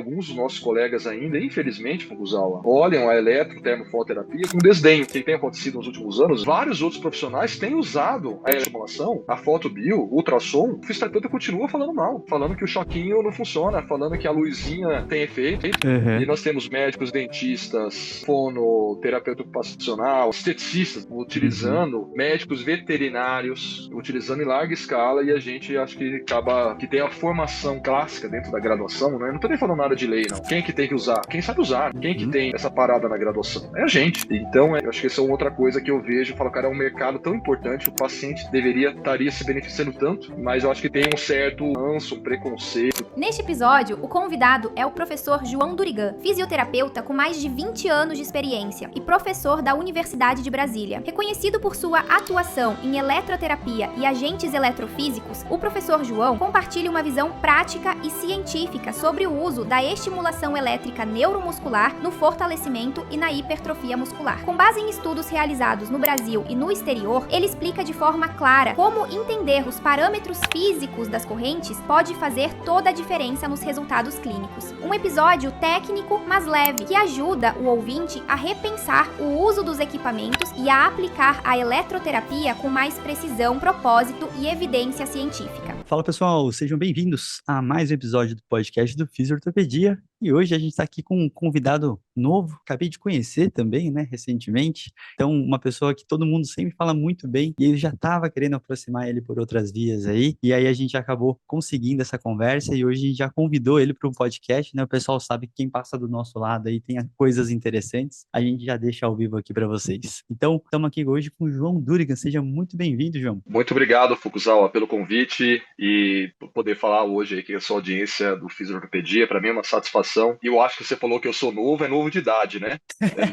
alguns dos nossos colegas ainda, infelizmente, Fukuzawa, olham a eletrotermofototerapia com desdenho, que tem acontecido nos últimos anos. Vários outros profissionais têm usado a estimulação, a fotobio, o ultrassom. O fisioterapeuta continua falando mal, falando que o choquinho não funciona, falando que a luzinha tem efeito. E nós temos médicos, dentistas, fonoterapeuta ocupacional, esteticistas utilizando, médicos veterinários utilizando em larga escala, e a gente acho que acaba que tem a formação clássica dentro da graduação, né? Não tô nem falando nada de lei, não. Quem que tem que usar? Quem sabe usar? Quem que tem essa parada na graduação? É a gente. Então, eu acho que essa é outra coisa que eu vejo, eu falo, cara, é um mercado tão importante, o paciente estaria se beneficiando tanto, mas eu acho que tem um certo ranço, um preconceito. Neste episódio, o convidado é o professor João Durigan, fisioterapeuta com mais de 20 anos de experiência e professor da Universidade de Brasília. Reconhecido por sua atuação em eletroterapia e agentes eletrofísicos, o professor João compartilha uma visão prática e científica sobre o uso da estimulação elétrica neuromuscular no fortalecimento e na hipertrofia muscular. Com base em estudos realizados no Brasil e no exterior, ele explica de forma clara como entender os parâmetros físicos das correntes pode fazer toda a diferença nos resultados clínicos. Um episódio técnico, mas leve, que ajuda o ouvinte a repensar o uso dos equipamentos e a aplicar a eletroterapia com mais precisão, propósito e evidência científica. Fala pessoal, sejam bem-vindos a mais um episódio do podcast do Fisiortopedia. E hoje a gente está aqui com um convidado novo, acabei de conhecer também, né, recentemente. Então, uma pessoa que todo mundo sempre fala muito bem, e eu já estava querendo aproximar ele por outras vias aí, e aí a gente acabou conseguindo essa conversa, e hoje a gente já convidou ele para um podcast, né, o pessoal sabe que quem passa do nosso lado aí tem coisas interessantes, a gente já deixa ao vivo aqui para vocês. Então, estamos aqui hoje com o João Durigan, seja muito bem-vindo, João. Muito obrigado, Fukuzawa, pelo convite e por poder falar hoje aí com a sua audiência do Fisiortopedia. Para mim é uma satisfação. E eu acho que você falou que eu sou novo, é novo de idade, né?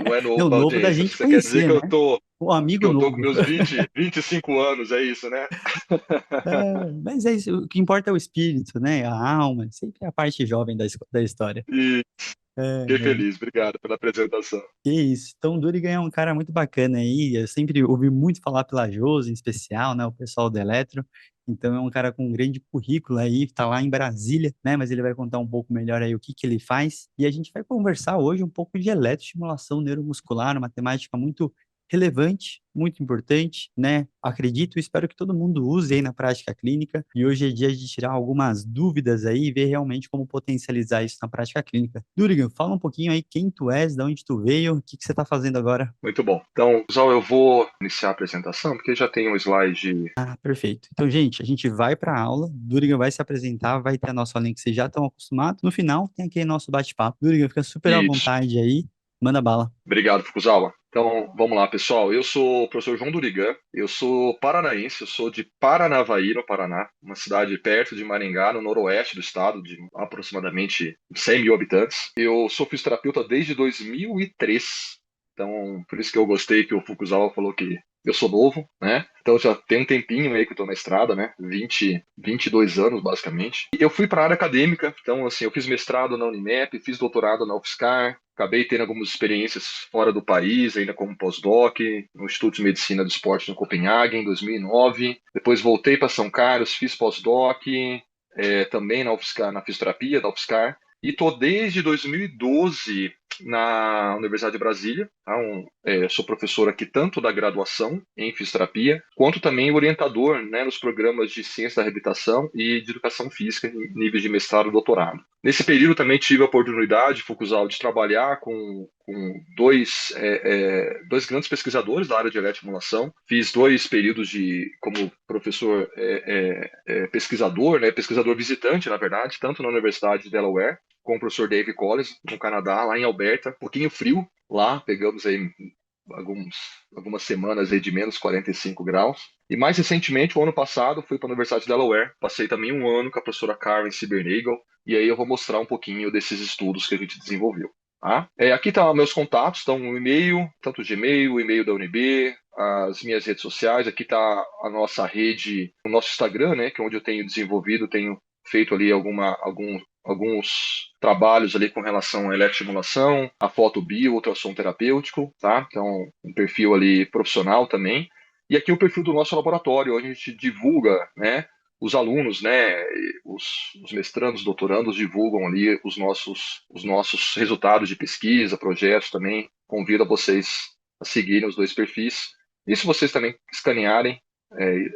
Não é novo Não, da novo audiência. da gente Você quer dizer conhecer, que né? eu tô, O amigo que eu tô novo. com meus 25 anos, é isso, né? Mas é isso, o que importa é o espírito, né? A alma, sempre a parte jovem da história. E fiquei É. feliz, obrigado pela apresentação. Que isso. Então, o Durigan é um cara muito bacana aí. Eu sempre ouvi muito falar pela Josi, em especial, né? O pessoal do Eletro. Então, é um cara com um grande currículo aí, tá lá em Brasília, né? Mas ele vai contar um pouco melhor aí o que que ele faz. E a gente vai conversar hoje um pouco de eletroestimulação neuromuscular, uma temática muito relevante, muito importante, né? Acredito e espero que todo mundo use aí na prática clínica. E hoje é dia de tirar algumas dúvidas aí e ver realmente como potencializar isso na prática clínica. Durigan, fala um pouquinho aí quem tu és, de onde tu veio, o que que você está fazendo agora. Muito bom. Então, pessoal, eu vou iniciar a apresentação, porque já tem um slide. Ah, perfeito. Então, gente, a gente vai para a aula, Durigan vai se apresentar, vai ter a nossa linha que vocês já estão acostumados. No final, tem aquele nosso bate-papo. Durigan, fica super à Isso. vontade aí, manda bala. Obrigado, Fukuzawa. Então, vamos lá, pessoal. Eu sou o professor João Durigan, eu sou paranaense, eu sou de Paranavaí, no Paraná, uma cidade perto de Maringá, no noroeste do estado, de aproximadamente 100 mil habitantes. Eu sou fisioterapeuta desde 2003, então por isso que eu gostei que o Fukuzawa falou que eu sou novo, né? Então já tem um tempinho aí que eu tô na estrada, né? 22 anos, basicamente. E eu fui para a área acadêmica, então assim, eu fiz mestrado na Unimep, fiz doutorado na UFSCar, acabei tendo algumas experiências fora do país, ainda como pós-doc, no Instituto de Medicina do Esporte no Copenhague, em 2009. Depois voltei para São Carlos, fiz pós-doc, também na UFSCar, na fisioterapia da UFSCar. E estou desde 2012 na Universidade de Brasília. Tá? Sou professor aqui tanto da graduação em fisioterapia, quanto também orientador, né, nos programas de ciência da reabilitação e de educação física em níveis de mestrado e doutorado. Nesse período também tive a oportunidade, Fukuzawa, de trabalhar com dois grandes pesquisadores da área de eletroestimulação. Fiz 2 períodos como professor pesquisador, né, pesquisador visitante, na verdade, tanto na Universidade de Delaware, com o professor Dave Collins, no Canadá, lá em Alberta. Um pouquinho frio lá, pegamos aí algumas semanas aí de menos 45 graus. E mais recentemente, o ano passado, fui para a Universidade de Delaware. Passei também um ano com a professora Karen Sibernagel. E aí eu vou mostrar um pouquinho desses estudos que a gente desenvolveu. Tá? Aqui estão meus contatos, estão o e-mail, tanto o Gmail, o e-mail da UNB, as minhas redes sociais. Aqui está a nossa rede, o nosso Instagram, né, que é onde eu tenho desenvolvido, tenho feito ali alguns trabalhos ali com relação à eletroestimulação, a fotobio, ultrassom terapêutico, tá? Então, um perfil ali profissional também. E aqui o perfil do nosso laboratório, onde a gente divulga, né, os alunos, né, os mestrandos, doutorandos divulgam ali os nossos resultados de pesquisa, projetos também. Convido a vocês a seguirem os dois perfis. E se vocês também escanearem,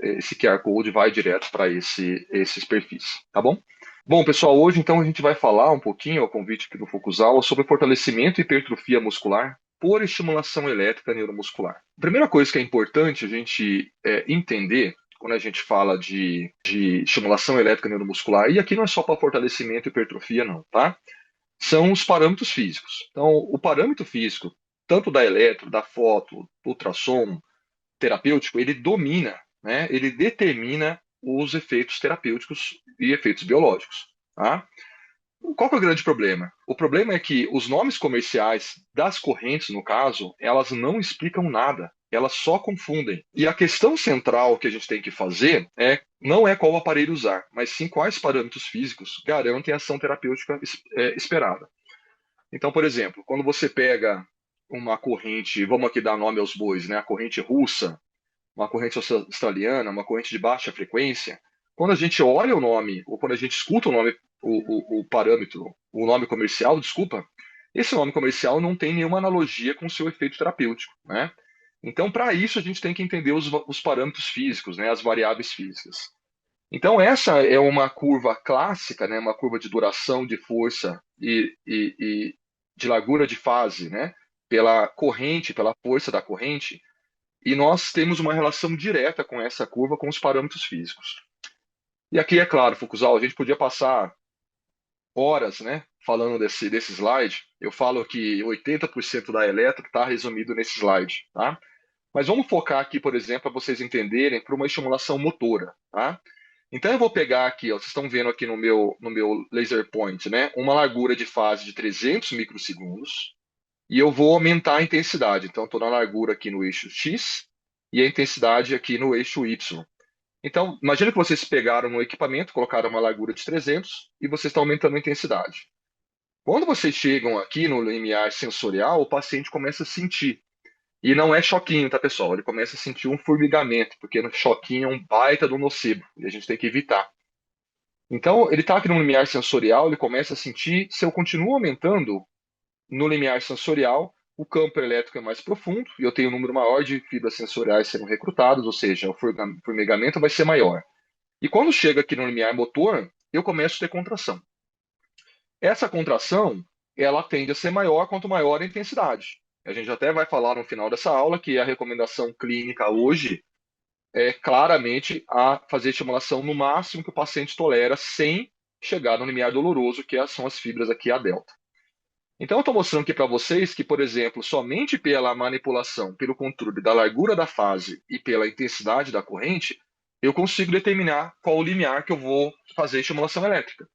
esse QR Code vai direto para esses perfis, tá bom? Bom, pessoal, hoje então a gente vai falar um pouquinho, ao convite aqui do Focus sobre fortalecimento e hipertrofia muscular por estimulação elétrica neuromuscular. A primeira coisa que é importante a gente entender quando a gente fala de estimulação elétrica neuromuscular, e aqui não é só para fortalecimento e hipertrofia, não, tá? São os parâmetros físicos. Então, o parâmetro físico, tanto da eletro, da foto, do ultrassom terapêutico, ele domina, né? Ele determina os efeitos terapêuticos e efeitos biológicos, tá? Qual que é o grande problema? O problema é que os nomes comerciais das correntes, no caso, elas não explicam nada. Elas só confundem. E a questão central que a gente tem que fazer não é qual aparelho usar, mas sim quais parâmetros físicos garantem a ação terapêutica esperada. Então, por exemplo, quando você pega uma corrente, vamos aqui dar nome aos bois, né? A corrente russa, uma corrente australiana, uma corrente de baixa frequência, quando a gente olha o nome, ou quando a gente escuta o nome, o parâmetro, o nome comercial, desculpa, esse nome comercial não tem nenhuma analogia com o seu efeito terapêutico, né? Então, para isso, a gente tem que entender os parâmetros físicos, né, as variáveis físicas. Então, essa é uma curva clássica, né, uma curva de duração, de força e de largura de fase, né, pela corrente, pela força da corrente, e nós temos uma relação direta com essa curva com os parâmetros físicos. E aqui, é claro, Fukuzal, a gente podia passar horas, né, falando desse slide. Eu falo que 80% da elétrica está resumido nesse slide, tá? Mas vamos focar aqui, por exemplo, para vocês entenderem, para uma estimulação motora, tá? Então eu vou pegar aqui, ó, vocês estão vendo aqui no meu laser point, né, uma largura de fase de 300 microsegundos, e eu vou aumentar a intensidade. Então, estou na largura aqui no eixo X e a intensidade aqui no eixo Y. Então, imagina que vocês pegaram um equipamento, colocaram uma largura de 300 e vocês estão aumentando a intensidade. Quando vocês chegam aqui no limiar sensorial, o paciente começa a sentir. E não é choquinho, tá, pessoal? Ele começa a sentir um formigamento, porque no choquinho é um baita do nocebo e a gente tem que evitar. Então, ele está aqui no limiar sensorial, ele começa a sentir, se eu continuo aumentando no limiar sensorial, o campo elétrico é mais profundo e eu tenho um número maior de fibras sensoriais sendo recrutadas, ou seja, o formigamento vai ser maior. E quando chega aqui no limiar motor, eu começo a ter contração. Essa contração, ela tende a ser maior quanto maior a intensidade. A gente até vai falar no final dessa aula que a recomendação clínica hoje é claramente a fazer estimulação no máximo que o paciente tolera sem chegar no limiar doloroso, que são as fibras aqui a delta. Então, eu estou mostrando aqui para vocês que, por exemplo, somente pela manipulação, pelo controle da largura da fase e pela intensidade da corrente, eu consigo determinar qual o limiar que eu vou fazer estimulação elétrica.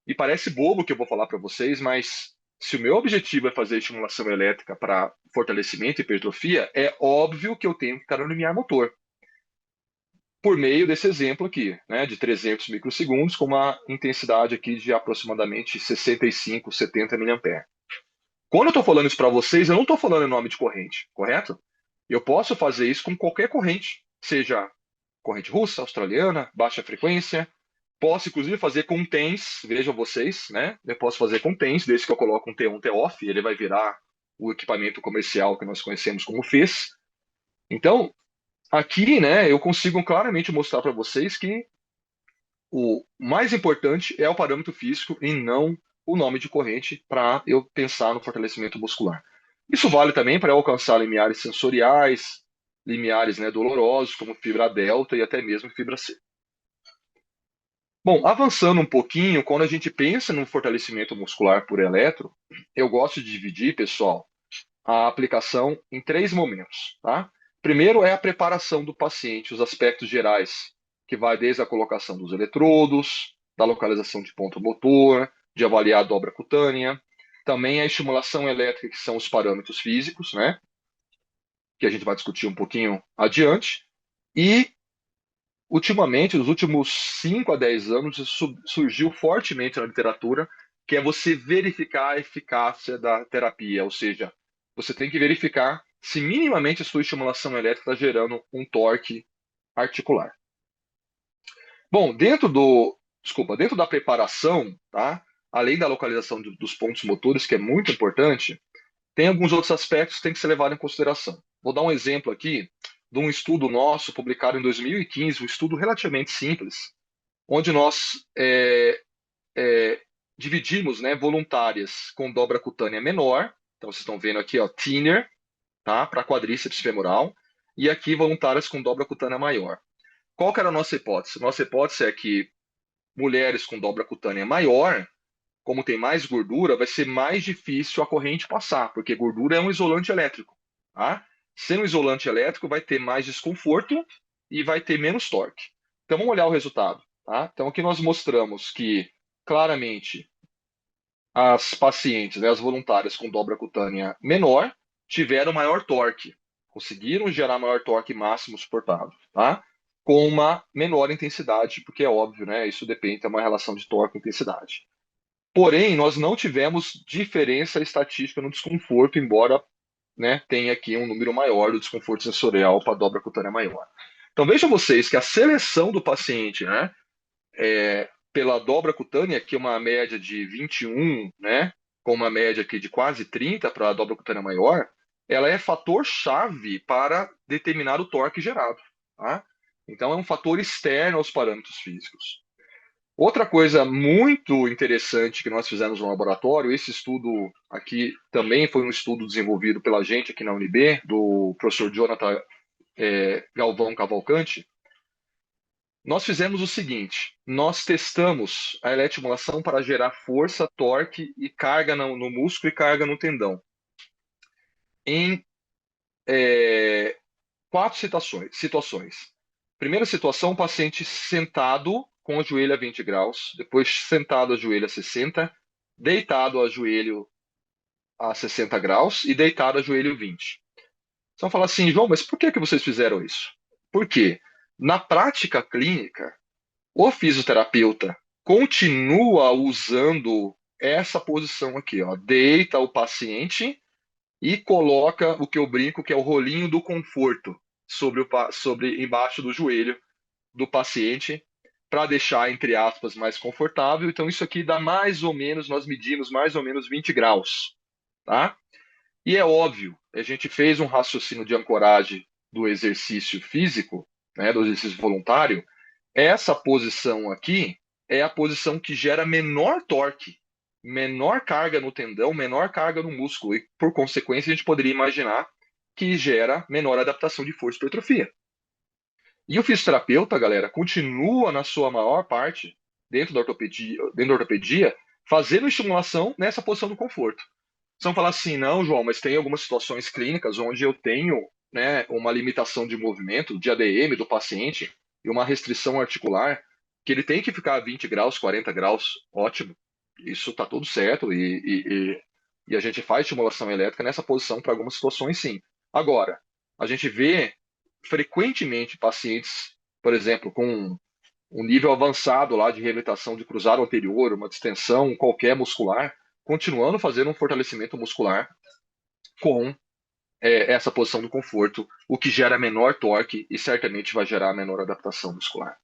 E parece bobo o que eu vou falar para vocês, mas se o meu objetivo é fazer estimulação elétrica para fortalecimento e hipertrofia, é óbvio que eu tenho que estar no limiar motor. Por meio desse exemplo aqui, né, de 300 microsegundos, com uma intensidade aqui de aproximadamente 65, 70 mA. Quando eu estou falando isso para vocês, eu não estou falando em nome de corrente, correto? Eu posso fazer isso com qualquer corrente, seja corrente russa, australiana, baixa frequência. Posso, inclusive, fazer com TENS, vejam vocês, né? Eu posso fazer com TENS, desde que eu coloco um T1, T-off, ele vai virar o equipamento comercial que nós conhecemos como FES. Então, aqui, né, eu consigo claramente mostrar para vocês que o mais importante é o parâmetro físico e não o nome de corrente para eu pensar no fortalecimento muscular. Isso vale também para alcançar limiares sensoriais, limiares, né, dolorosos, como fibra delta e até mesmo fibra C. Bom, avançando um pouquinho, quando a gente pensa no fortalecimento muscular por eletro, eu gosto de dividir, pessoal, a aplicação em 3 momentos, tá? Primeiro é a preparação do paciente, os aspectos gerais, que vai desde a colocação dos eletrodos, da localização de ponto motor, de avaliar a dobra cutânea, também a estimulação elétrica, que são os parâmetros físicos, né? Que a gente vai discutir um pouquinho adiante. E, ultimamente, nos últimos 5 a 10 anos, isso surgiu fortemente na literatura, que é você verificar a eficácia da terapia, ou seja, você tem que verificar se minimamente a sua estimulação elétrica está gerando um torque articular. Bom, dentro da preparação, tá? Além da localização dos pontos motores, que é muito importante, tem alguns outros aspectos que têm que ser levados em consideração. Vou dar um exemplo aqui de um estudo nosso, publicado em 2015, um estudo relativamente simples, onde nós dividimos, né, voluntárias com dobra cutânea menor, então vocês estão vendo aqui, ó, thinner, tá, para quadríceps femoral, e aqui voluntárias com dobra cutânea maior. Qual que era a nossa hipótese? Nossa hipótese é que mulheres com dobra cutânea maior, como tem mais gordura, vai ser mais difícil a corrente passar, porque gordura é um isolante elétrico, tá? Sendo um isolante elétrico, vai ter mais desconforto e vai ter menos torque. Então vamos olhar o resultado, tá? Então aqui nós mostramos que claramente as pacientes, né, as voluntárias com dobra cutânea menor, tiveram maior torque, conseguiram gerar maior torque máximo suportável, tá? Com uma menor intensidade, porque é óbvio, né? Isso depende, é uma relação de torque e intensidade. Porém, nós não tivemos diferença estatística no desconforto, embora, né, tenha aqui um número maior do desconforto sensorial para a dobra cutânea maior. Então vejam vocês que a seleção do paciente, né, pela dobra cutânea, que é uma média de 21, né, com uma média aqui de quase 30 para a dobra cutânea maior, ela é fator-chave para determinar o torque gerado, tá? Então é um fator externo aos parâmetros físicos. Outra coisa muito interessante que nós fizemos no laboratório, esse estudo aqui também foi um estudo desenvolvido pela gente aqui na UNB, do professor Jonathan Galvão Cavalcante. Nós fizemos o seguinte: nós testamos a eletroestimulação para gerar força, torque e carga no músculo e carga no tendão em quatro situações. Primeira situação, o paciente sentado com o joelho a 20 graus, depois sentado a joelho a 60, deitado a joelho a 60 graus e deitado a joelho 20. Você vai falar assim, João, mas por que vocês fizeram isso? Por quê? Na prática clínica, o fisioterapeuta continua usando essa posição aqui, ó, deita o paciente e coloca o que eu brinco que é o rolinho do conforto sobre embaixo do joelho do paciente para deixar, entre aspas, mais confortável. Então, isso aqui dá mais ou menos, nós medimos mais ou menos 20 graus, tá? E é óbvio, a gente fez um raciocínio de ancoragem do exercício físico, né, do exercício voluntário. Essa posição aqui é a posição que gera menor torque, menor carga no tendão, menor carga no músculo, e por consequência a gente poderia imaginar que gera menor adaptação de força e hipertrofia. E o fisioterapeuta, galera, continua na sua maior parte, dentro da ortopedia, fazendo estimulação nessa posição do conforto. Vocês vão falar assim, não, João, mas tem algumas situações clínicas onde eu tenho, né, uma limitação de movimento, de ADM do paciente, e uma restrição articular, que ele tem que ficar a 20 graus, 40 graus, ótimo. Isso está tudo certo e a gente faz estimulação elétrica nessa posição para algumas situações, sim. Agora, a gente vê frequentemente pacientes, por exemplo, com um nível avançado lá de reabilitação de cruzado anterior, uma distensão qualquer muscular, continuando fazendo um fortalecimento muscular com essa posição do conforto, o que gera menor torque e certamente vai gerar menor adaptação muscular.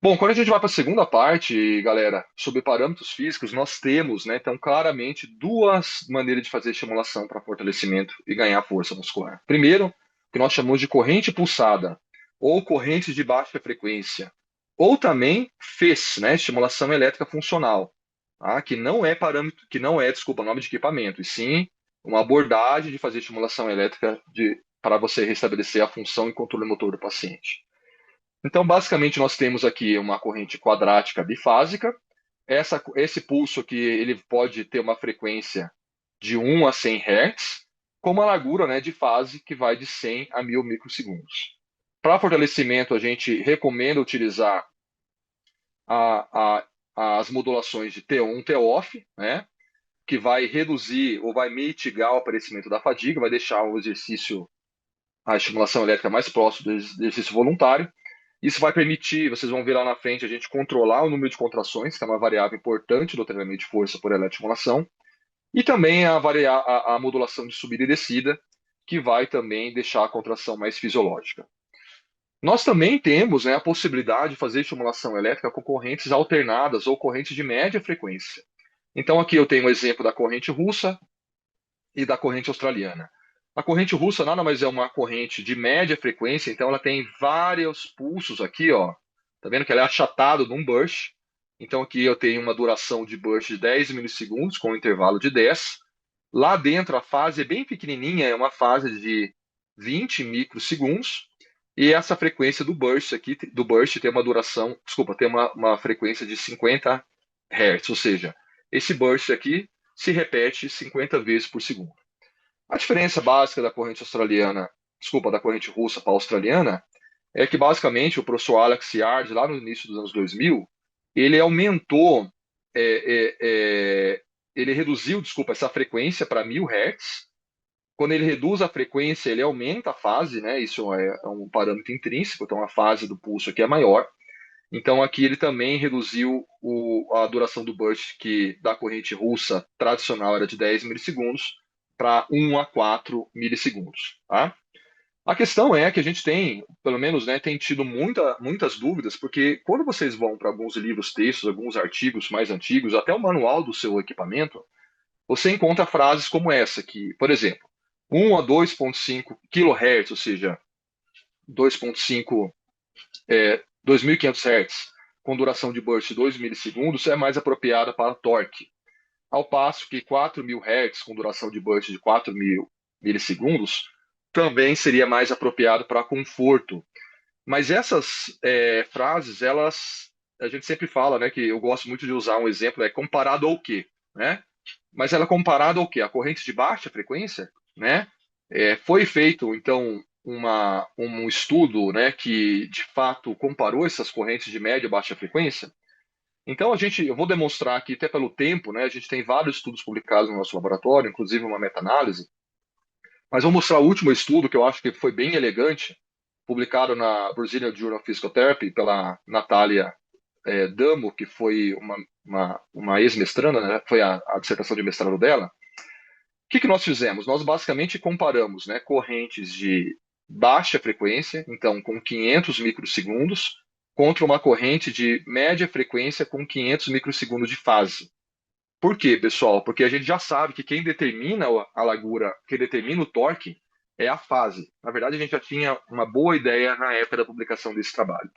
Bom, quando a gente vai para a segunda parte, galera, sobre parâmetros físicos, nós temos, né, então, claramente duas maneiras de fazer estimulação para fortalecimento e ganhar força muscular. Primeiro, que nós chamamos de corrente pulsada, ou corrente de baixa frequência, ou também FES, né, estimulação elétrica funcional, tá? Que não é parâmetro, que não é, desculpa, nome de equipamento, e sim uma abordagem de fazer estimulação elétrica para você restabelecer a função e controle motor do paciente. Então, basicamente, nós temos aqui uma corrente quadrática bifásica. Esse pulso aqui ele pode ter uma frequência de 1 a 100 Hz, com uma largura, né, de fase que vai de 100 a 1000 microsegundos. Para fortalecimento, a gente recomenda utilizar as modulações de T-on, T-off, né, que vai reduzir ou vai mitigar o aparecimento da fadiga, vai deixar o exercício, a estimulação elétrica mais próximo do exercício voluntário. Isso vai permitir, vocês vão ver lá na frente, a gente controlar o número de contrações, que é uma variável importante do treinamento de força por eletroestimulação, e também a modulação de subida e descida, que vai também deixar a contração mais fisiológica. Nós também temos, né, a possibilidade de fazer estimulação elétrica com correntes alternadas ou correntes de média frequência. Então, aqui eu tenho um exemplo da corrente russa e da corrente australiana. A corrente russa nada mais é uma corrente de média frequência, então ela tem vários pulsos aqui, ó. Tá vendo que ela é achatada num burst. Então aqui eu tenho uma duração de burst de 10 milissegundos com um intervalo de 10. Lá dentro a fase é bem pequenininha, é uma fase de 20 microsegundos. E essa frequência do burst aqui, do burst tem uma duração, desculpa, tem uma frequência de 50 Hz, ou seja, esse burst aqui se repete 50 vezes por segundo. A diferença básica da corrente australiana, desculpa, da corrente russa para a australiana, é que basicamente o professor Alex Yard, lá no início dos anos 2000, ele aumentou, é, é, é, ele reduziu, desculpa, essa frequência para 1000 Hz. Quando ele reduz a frequência, ele aumenta a fase, né? Isso é um parâmetro intrínseco, então a fase do pulso aqui é maior. Então aqui ele também reduziu a duração do burst, que da corrente russa tradicional era de 10 milissegundos, para 1 a 4 milissegundos. Tá? A questão é que a gente tem, pelo menos, né, tem tido muitas dúvidas, porque quando vocês vão para alguns livros, textos, alguns artigos mais antigos, até o manual do seu equipamento, você encontra frases como essa, que, por exemplo, 1 a 2,5 kHz, ou seja, 2,5 2.500 Hz, com duração de burst de 2 milissegundos, é mais apropriada para torque. Ao passo que 4.000 Hz, com duração de burst de 4.000 milissegundos, também seria mais apropriado para conforto. Mas essas frases, a gente sempre fala, né, que eu gosto muito de usar um exemplo, é comparado ao quê, né? Mas ela é comparada ao quê? A corrente de baixa frequência, né? Foi feito, então, um estudo, né, que de fato comparou essas correntes de média e baixa frequência. Então eu vou demonstrar aqui até pelo tempo, né, a gente tem vários estudos publicados no nosso laboratório, inclusive uma meta-análise, mas vou mostrar o último estudo que eu acho que foi bem elegante, publicado na Brazilian Journal of Physical Therapy pela Natália Damo, que foi uma ex-mestranda, né, foi a dissertação de mestrado dela. O que nós fizemos? Nós basicamente comparamos, né, correntes de baixa frequência, então com 500 microsegundos, contra uma corrente de média frequência com 500 microsegundos de fase. Por quê, pessoal? Porque a gente já sabe que quem determina a largura, quem determina o torque, é a fase. Na verdade, a gente já tinha uma boa ideia na época da publicação desse trabalho.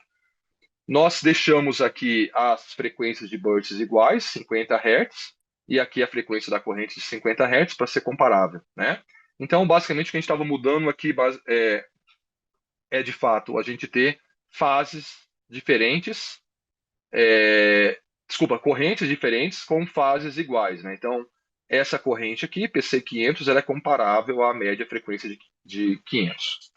Nós deixamos aqui as frequências de bursts iguais, 50 Hz, e aqui a frequência da corrente de 50 Hz para ser comparável, né? Então, basicamente, o que a gente estava mudando aqui de fato, a gente ter fases diferentes, correntes diferentes com fases iguais, né? Então, essa corrente aqui, PC500, ela é comparável à média frequência de 500.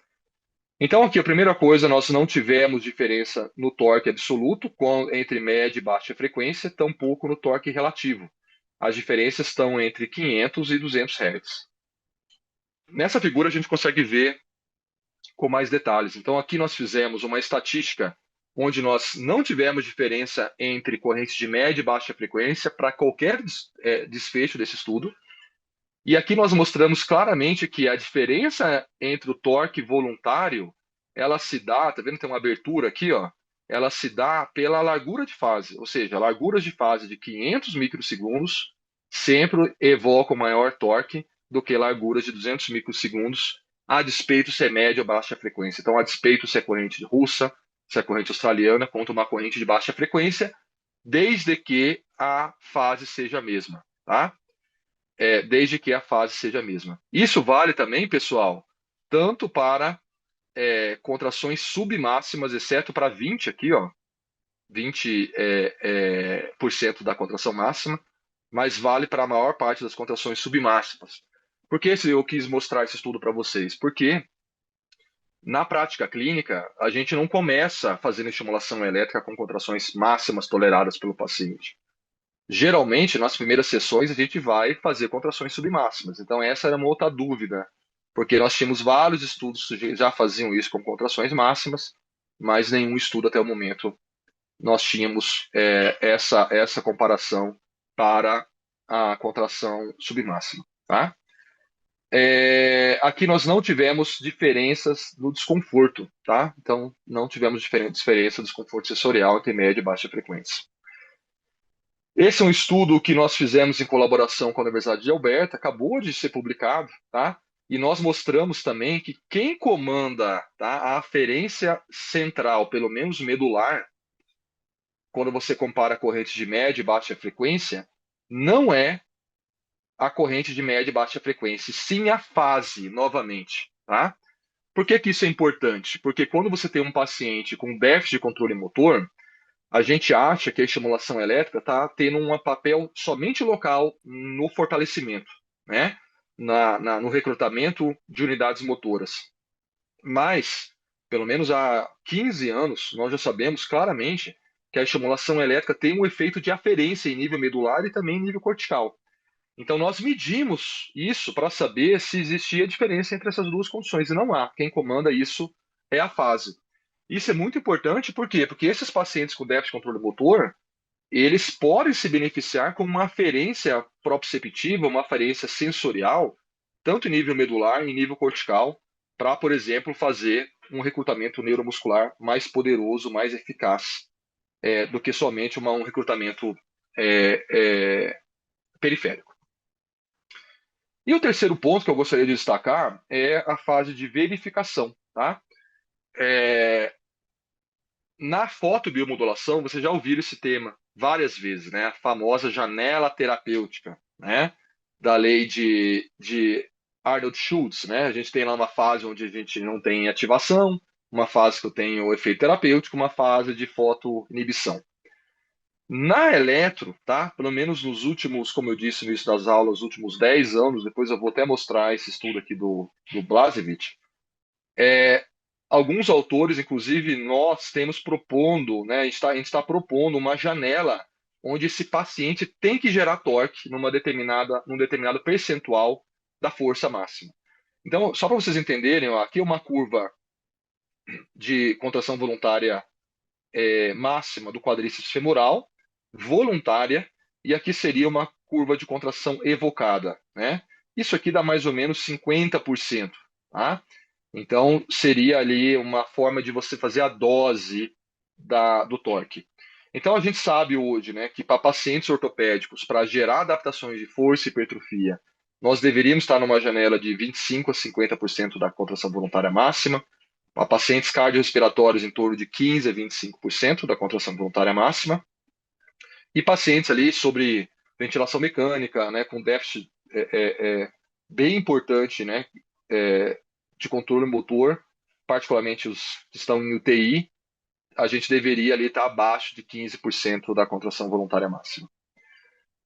Então, aqui, a primeira coisa, nós não tivemos diferença no torque absoluto entre média e baixa frequência, tampouco no torque relativo. As diferenças estão entre 500 e 200 Hz. Nessa figura, a gente consegue ver com mais detalhes. Então, aqui nós fizemos uma estatística onde nós não tivemos diferença entre correntes de média e baixa frequência para qualquer desfecho desse estudo. E aqui nós mostramos claramente que a diferença entre o torque voluntário, ela se dá, tá vendo? Tem uma abertura aqui, ó. Ela se dá pela largura de fase, ou seja, larguras de fase de 500 microsegundos sempre evocam maior torque do que larguras de 200 microsegundos, a despeito se é média ou baixa frequência. Então, a despeito se é corrente russa, se é corrente australiana, contra uma corrente de baixa frequência, desde que a fase seja a mesma, tá? Desde que a fase seja a mesma. Isso vale também, pessoal, tanto para contrações submáximas, exceto para 20 aqui, ó, 20% da contração máxima, mas vale para a maior parte das contrações submáximas. Por que eu quis mostrar esse estudo para vocês? Porque na prática clínica, a gente não começa fazendo estimulação elétrica com contrações máximas toleradas pelo paciente. Geralmente, nas primeiras sessões, a gente vai fazer contrações submáximas. Então, essa era uma outra dúvida, porque nós tínhamos vários estudos que já faziam isso com contrações máximas, mas nenhum estudo até o momento nós tínhamos essa comparação para a contração submáxima. Tá? Aqui nós não tivemos diferenças no desconforto, tá? Então, não tivemos diferença do desconforto sensorial entre média e baixa frequência. Esse é um estudo que nós fizemos em colaboração com a Universidade de Alberta, acabou de ser publicado, tá? E nós mostramos também que quem comanda, tá, a aferência central, pelo menos medular, quando você compara a corrente de média e baixa frequência, não é a corrente de média e baixa frequência, sim a fase, novamente, tá? Por que que isso é importante? Porque quando você tem um paciente com déficit de controle motor, a gente acha que a estimulação elétrica está tendo um papel somente local no fortalecimento, né? No recrutamento de unidades motoras. Mas, pelo menos há 15 anos, nós já sabemos claramente que a estimulação elétrica tem um efeito de aferência em nível medular e também em nível cortical. Então, nós medimos isso para saber se existia diferença entre essas duas condições, e não há. Quem comanda isso é a fase. Isso é muito importante, por quê? Porque esses pacientes com déficit de controle motor, eles podem se beneficiar com uma aferência proprioceptiva, uma aferência sensorial, tanto em nível medular e em nível cortical, para, por exemplo, fazer um recrutamento neuromuscular mais poderoso, mais eficaz, do que somente um recrutamento periférico. E o terceiro ponto que eu gostaria de destacar é a fase de verificação, tá? Na fotobiomodulação, você já ouviu esse tema várias vezes, né? A famosa janela terapêutica, né? Da lei de Arnold Schultz, né? A gente tem lá uma fase onde a gente não tem ativação, uma fase que eu tenho efeito terapêutico, uma fase de fotoinibição. Na eletro, tá? Pelo menos nos últimos, como eu disse no início das aulas, últimos 10 anos, depois eu vou até mostrar esse estudo aqui do Blasevich, alguns autores, inclusive nós, temos propondo, né, a gente está propondo uma janela onde esse paciente tem que gerar torque num determinado percentual da força máxima. Então, só para vocês entenderem, ó, aqui é uma curva de contração voluntária máxima do quadríceps femoral, voluntária, e aqui seria uma curva de contração evocada, né? Isso aqui dá mais ou menos 50%, tá? Então, seria ali uma forma de você fazer a dose do torque. Então, a gente sabe hoje, né, que para pacientes ortopédicos, para gerar adaptações de força e hipertrofia, nós deveríamos estar numa janela de 25% a 50% da contração voluntária máxima. Para pacientes cardiorrespiratórios, em torno de 15% a 25% da contração voluntária máxima. E pacientes ali sobre ventilação mecânica, né, com déficit bem importante, né, de controle motor, particularmente os que estão em UTI, a gente deveria ali estar abaixo de 15% da contração voluntária máxima.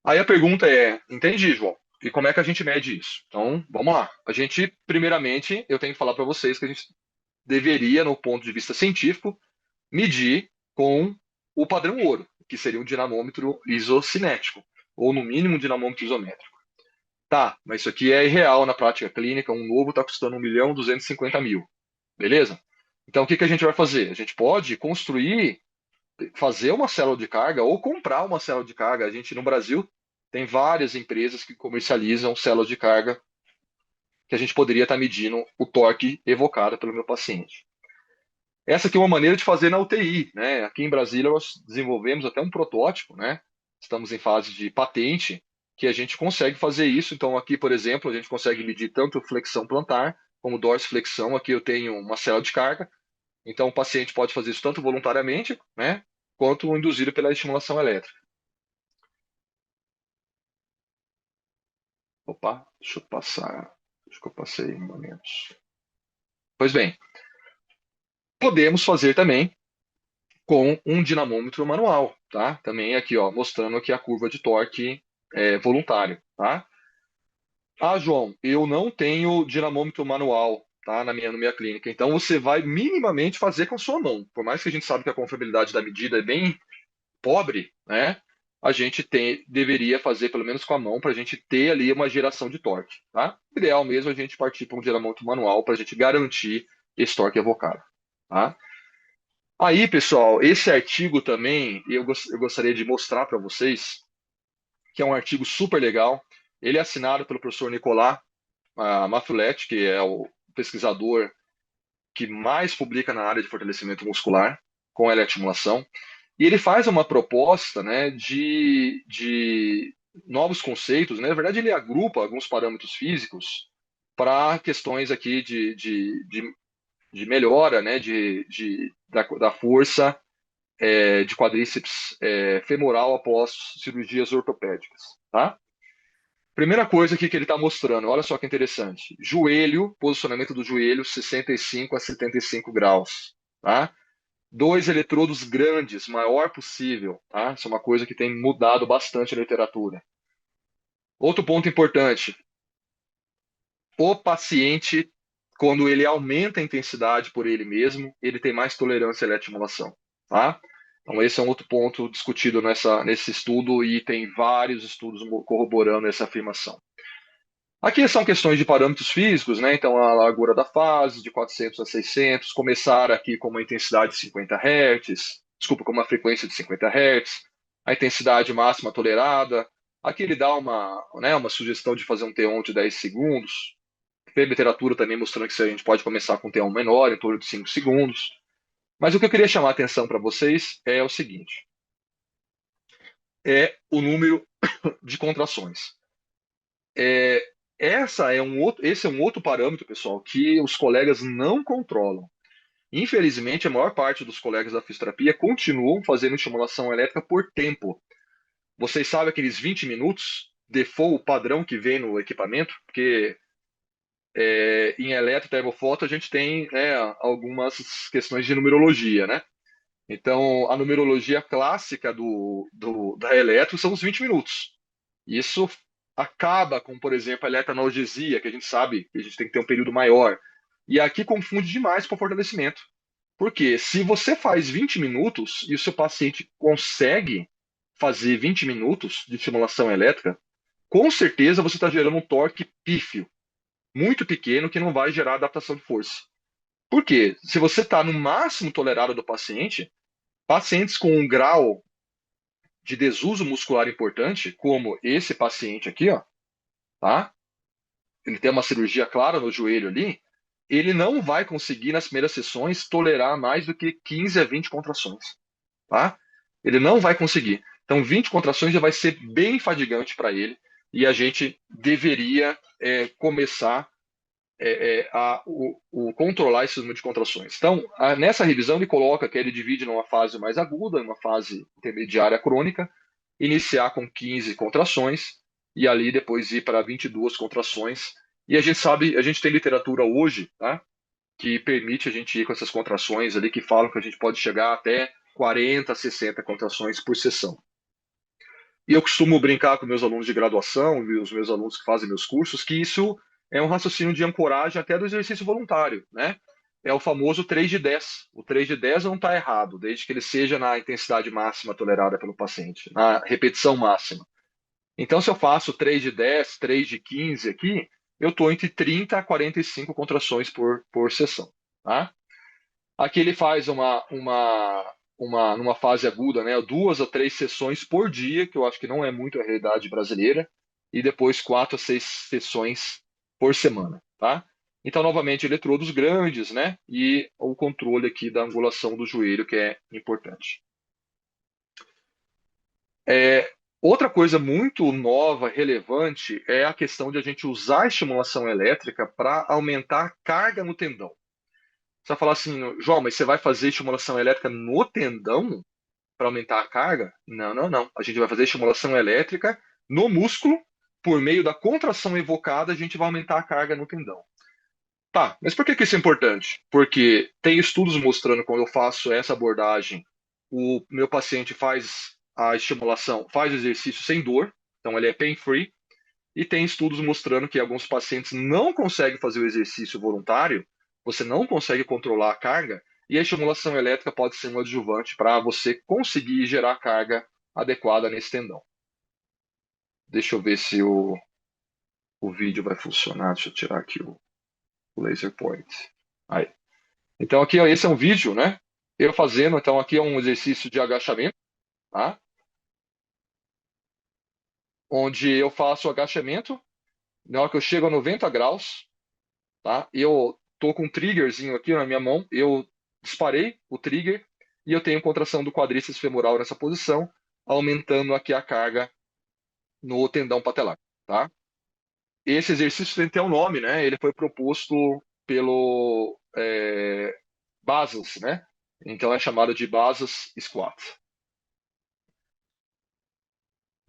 Aí a pergunta é, entendi, João, e como é que a gente mede isso? Então, vamos lá. A gente, primeiramente, eu tenho que falar para vocês que a gente deveria, no ponto de vista científico, medir com o padrão ouro, que seria um dinamômetro isocinético, ou no mínimo um dinamômetro isométrico. Tá, mas isso aqui é irreal na prática clínica, um novo está custando 1.250.000, beleza? Então o que a gente vai fazer? A gente pode fazer uma célula de carga ou comprar uma célula de carga. A gente no Brasil tem várias empresas que comercializam células de carga que a gente poderia estar medindo o torque evocado pelo meu paciente. Essa aqui é uma maneira de fazer na UTI, né? Aqui em Brasília nós desenvolvemos até um protótipo, né? Estamos em fase de patente, que a gente consegue fazer isso. Então aqui, por exemplo, a gente consegue medir tanto flexão plantar como dorsiflexão. Aqui eu tenho uma célula de carga. Então o paciente pode fazer isso tanto voluntariamente, né? Quanto induzido pela estimulação elétrica. Opa, deixa eu passar. Acho que eu passei momentos. Pois bem, podemos fazer também com um dinamômetro manual, tá? Também aqui, ó, mostrando aqui a curva de torque voluntário, tá? Ah, João, eu não tenho dinamômetro manual, tá? Na minha clínica. Então você vai minimamente fazer com a sua mão. Por mais que a gente sabe que a confiabilidade da medida é bem pobre, né? A gente deveria fazer pelo menos com a mão para a gente ter ali uma geração de torque, tá? O ideal mesmo é a gente partir para um dinamômetro manual para a gente garantir esse torque evocado, tá? Aí, pessoal, esse artigo também eu gostaria de mostrar para vocês, que é um artigo super legal. Ele é assinado pelo professor Nicolás, Mathulet, que é o pesquisador que mais publica na área de fortalecimento muscular com eletroestimulação. E ele faz uma proposta, né, de novos conceitos, né? Na verdade, ele agrupa alguns parâmetros físicos para questões aqui de melhora, né, da força de quadríceps femoral após cirurgias ortopédicas, tá? Primeira coisa aqui que ele está mostrando, olha só que interessante. Joelho, posicionamento do joelho, 65 a 75 graus, tá? Dois eletrodos grandes, maior possível, tá? Isso é uma coisa que tem mudado bastante na literatura. Outro ponto importante, o paciente, quando ele aumenta a intensidade por ele mesmo, ele tem mais tolerância à eletroestimulação, tá? Então esse é um outro ponto discutido nesse estudo e tem vários estudos corroborando essa afirmação. Aqui são questões de parâmetros físicos, né? Então, a largura da fase, de 400 a 600, começar aqui com uma intensidade de 50 Hz, desculpa, com uma frequência de 50 Hz, a intensidade máxima tolerada. Aqui ele dá uma sugestão de fazer um T1 de 10 segundos. Tem literatura também mostrando que a gente pode começar com um T1 menor, em torno de 5 segundos. Mas o que eu queria chamar a atenção para vocês é o seguinte: é o número de contrações. Esse é um outro parâmetro, pessoal, que os colegas não controlam. Infelizmente, a maior parte dos colegas da fisioterapia continuam fazendo estimulação elétrica por tempo. Vocês sabem aqueles 20 minutos, default padrão que vem no equipamento? Porque em eletrotermofoto a gente tem, né, algumas questões de numerologia, né? Então, a numerologia clássica da eletro são os 20 minutos. Isso acaba com, por exemplo, a eletroanalgesia, que a gente sabe que a gente tem que ter um período maior. E aqui confunde demais com o fortalecimento. Porque se você faz 20 minutos e o seu paciente consegue fazer 20 minutos de estimulação elétrica, com certeza você está gerando um torque pífio, muito pequeno, que não vai gerar adaptação de força. Por quê? Se você está no máximo tolerado do paciente, pacientes com um grau de desuso muscular importante, como esse paciente aqui, ó, tá? Ele tem uma cirurgia clara no joelho ali, ele não vai conseguir nas primeiras sessões tolerar mais do que 15 a 20 contrações, tá? Ele não vai conseguir. Então, 20 contrações já vai ser bem fadigante para ele e a gente deveria começar controlar esses números de contrações. Então, nessa revisão, ele coloca que ele divide numa fase mais aguda, numa fase intermediária crônica, iniciar com 15 contrações e ali depois ir para 22 contrações. E a gente sabe, a gente tem literatura hoje, tá, que permite a gente ir com essas contrações ali, que falam que a gente pode chegar até 40, 60 contrações por sessão. E eu costumo brincar com meus alunos de graduação e os meus alunos que fazem meus cursos, que isso é um raciocínio de ancoragem até do exercício voluntário, né? É o famoso 3 de 10. O 3 de 10 não está errado, desde que ele seja na intensidade máxima tolerada pelo paciente, na repetição máxima. Então, se eu faço 3 de 10, 3 de 15 aqui, eu estou entre 30 a 45 contrações por sessão, tá? Aqui ele faz numa fase aguda, né, 2 a 3 sessões por dia, que eu acho que não é muito a realidade brasileira, e depois 4 a 6 sessões por semana, tá? Então, novamente, eletrodos grandes, né, e o controle aqui da angulação do joelho, que é importante. Outra coisa muito nova, relevante, é a questão de a gente usar a estimulação elétrica para aumentar a carga no tendão. Você vai falar assim, João, mas você vai fazer estimulação elétrica no tendão para aumentar a carga? Não, não, não. A gente vai fazer estimulação elétrica no músculo, por meio da contração evocada, a gente vai aumentar a carga no tendão. Tá, mas por que isso é importante? Porque tem estudos mostrando quando eu faço essa abordagem, o meu paciente faz a estimulação, faz o exercício sem dor, então ele é pain-free, e tem estudos mostrando que alguns pacientes não conseguem fazer o exercício voluntário, você não consegue controlar a carga, e a estimulação elétrica pode ser um adjuvante para você conseguir gerar carga adequada nesse tendão. Deixa eu ver se o vídeo vai funcionar. Deixa eu tirar aqui o laser point. Aí. Então aqui, ó, esse é um vídeo, né? Eu fazendo, então aqui é um exercício de agachamento, tá? Onde eu faço o agachamento Na hora que eu chego a 90 graus, tá? Eu tô com um triggerzinho aqui na minha mão, eu disparei o trigger e eu tenho contração do quadríceps femoral nessa posição, aumentando aqui a carga no tendão patelar, tá? Esse exercício tem que ter um nome, né? Ele foi proposto pelo Basels, né? Então é chamado de Basels Squat.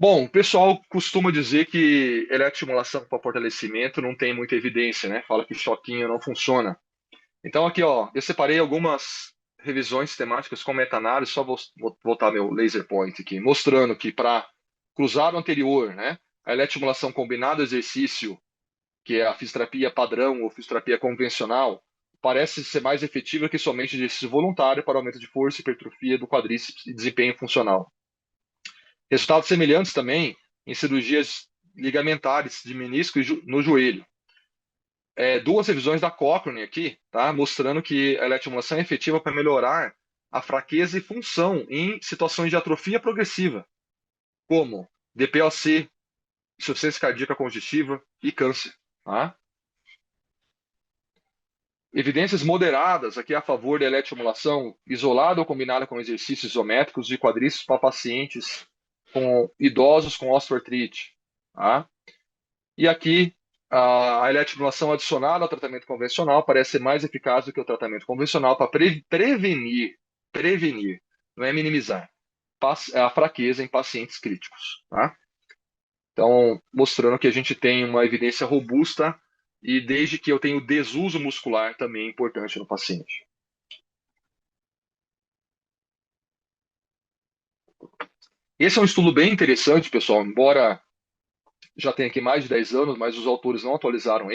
Bom, o pessoal costuma dizer que eletroestimulação para fortalecimento não tem muita evidência, né? Fala que choquinho não funciona. Então aqui, ó, eu separei algumas revisões temáticas com meta-análise, só vou voltar meu laser point aqui, mostrando que para cruzar o anterior, né, a eletroestimulação combinada ao exercício, que é a fisioterapia padrão ou fisioterapia convencional, parece ser mais efetiva que somente exercício voluntário para aumento de força, hipertrofia do quadríceps e desempenho funcional. Resultados semelhantes também em cirurgias ligamentares de menisco no joelho. Duas revisões da Cochrane aqui, tá? Mostrando que a eletroestimulação é efetiva para melhorar a fraqueza e função em situações de atrofia progressiva, como DPOC, insuficiência cardíaca congestiva e câncer. Tá? Evidências moderadas aqui a favor da eletroestimulação isolada ou combinada com exercícios isométricos de quadríceps para pacientes com idosos com osteoartrite. Tá? E aqui a eletroestimulação adicionada ao tratamento convencional parece ser mais eficaz do que o tratamento convencional para prevenir, não é minimizar, a fraqueza em pacientes críticos. Tá? Então, mostrando que a gente tem uma evidência robusta e desde que eu tenho desuso muscular também é importante no paciente. Esse é um estudo bem interessante, pessoal, embora já tenha aqui mais de 10 anos, mas os autores não atualizaram o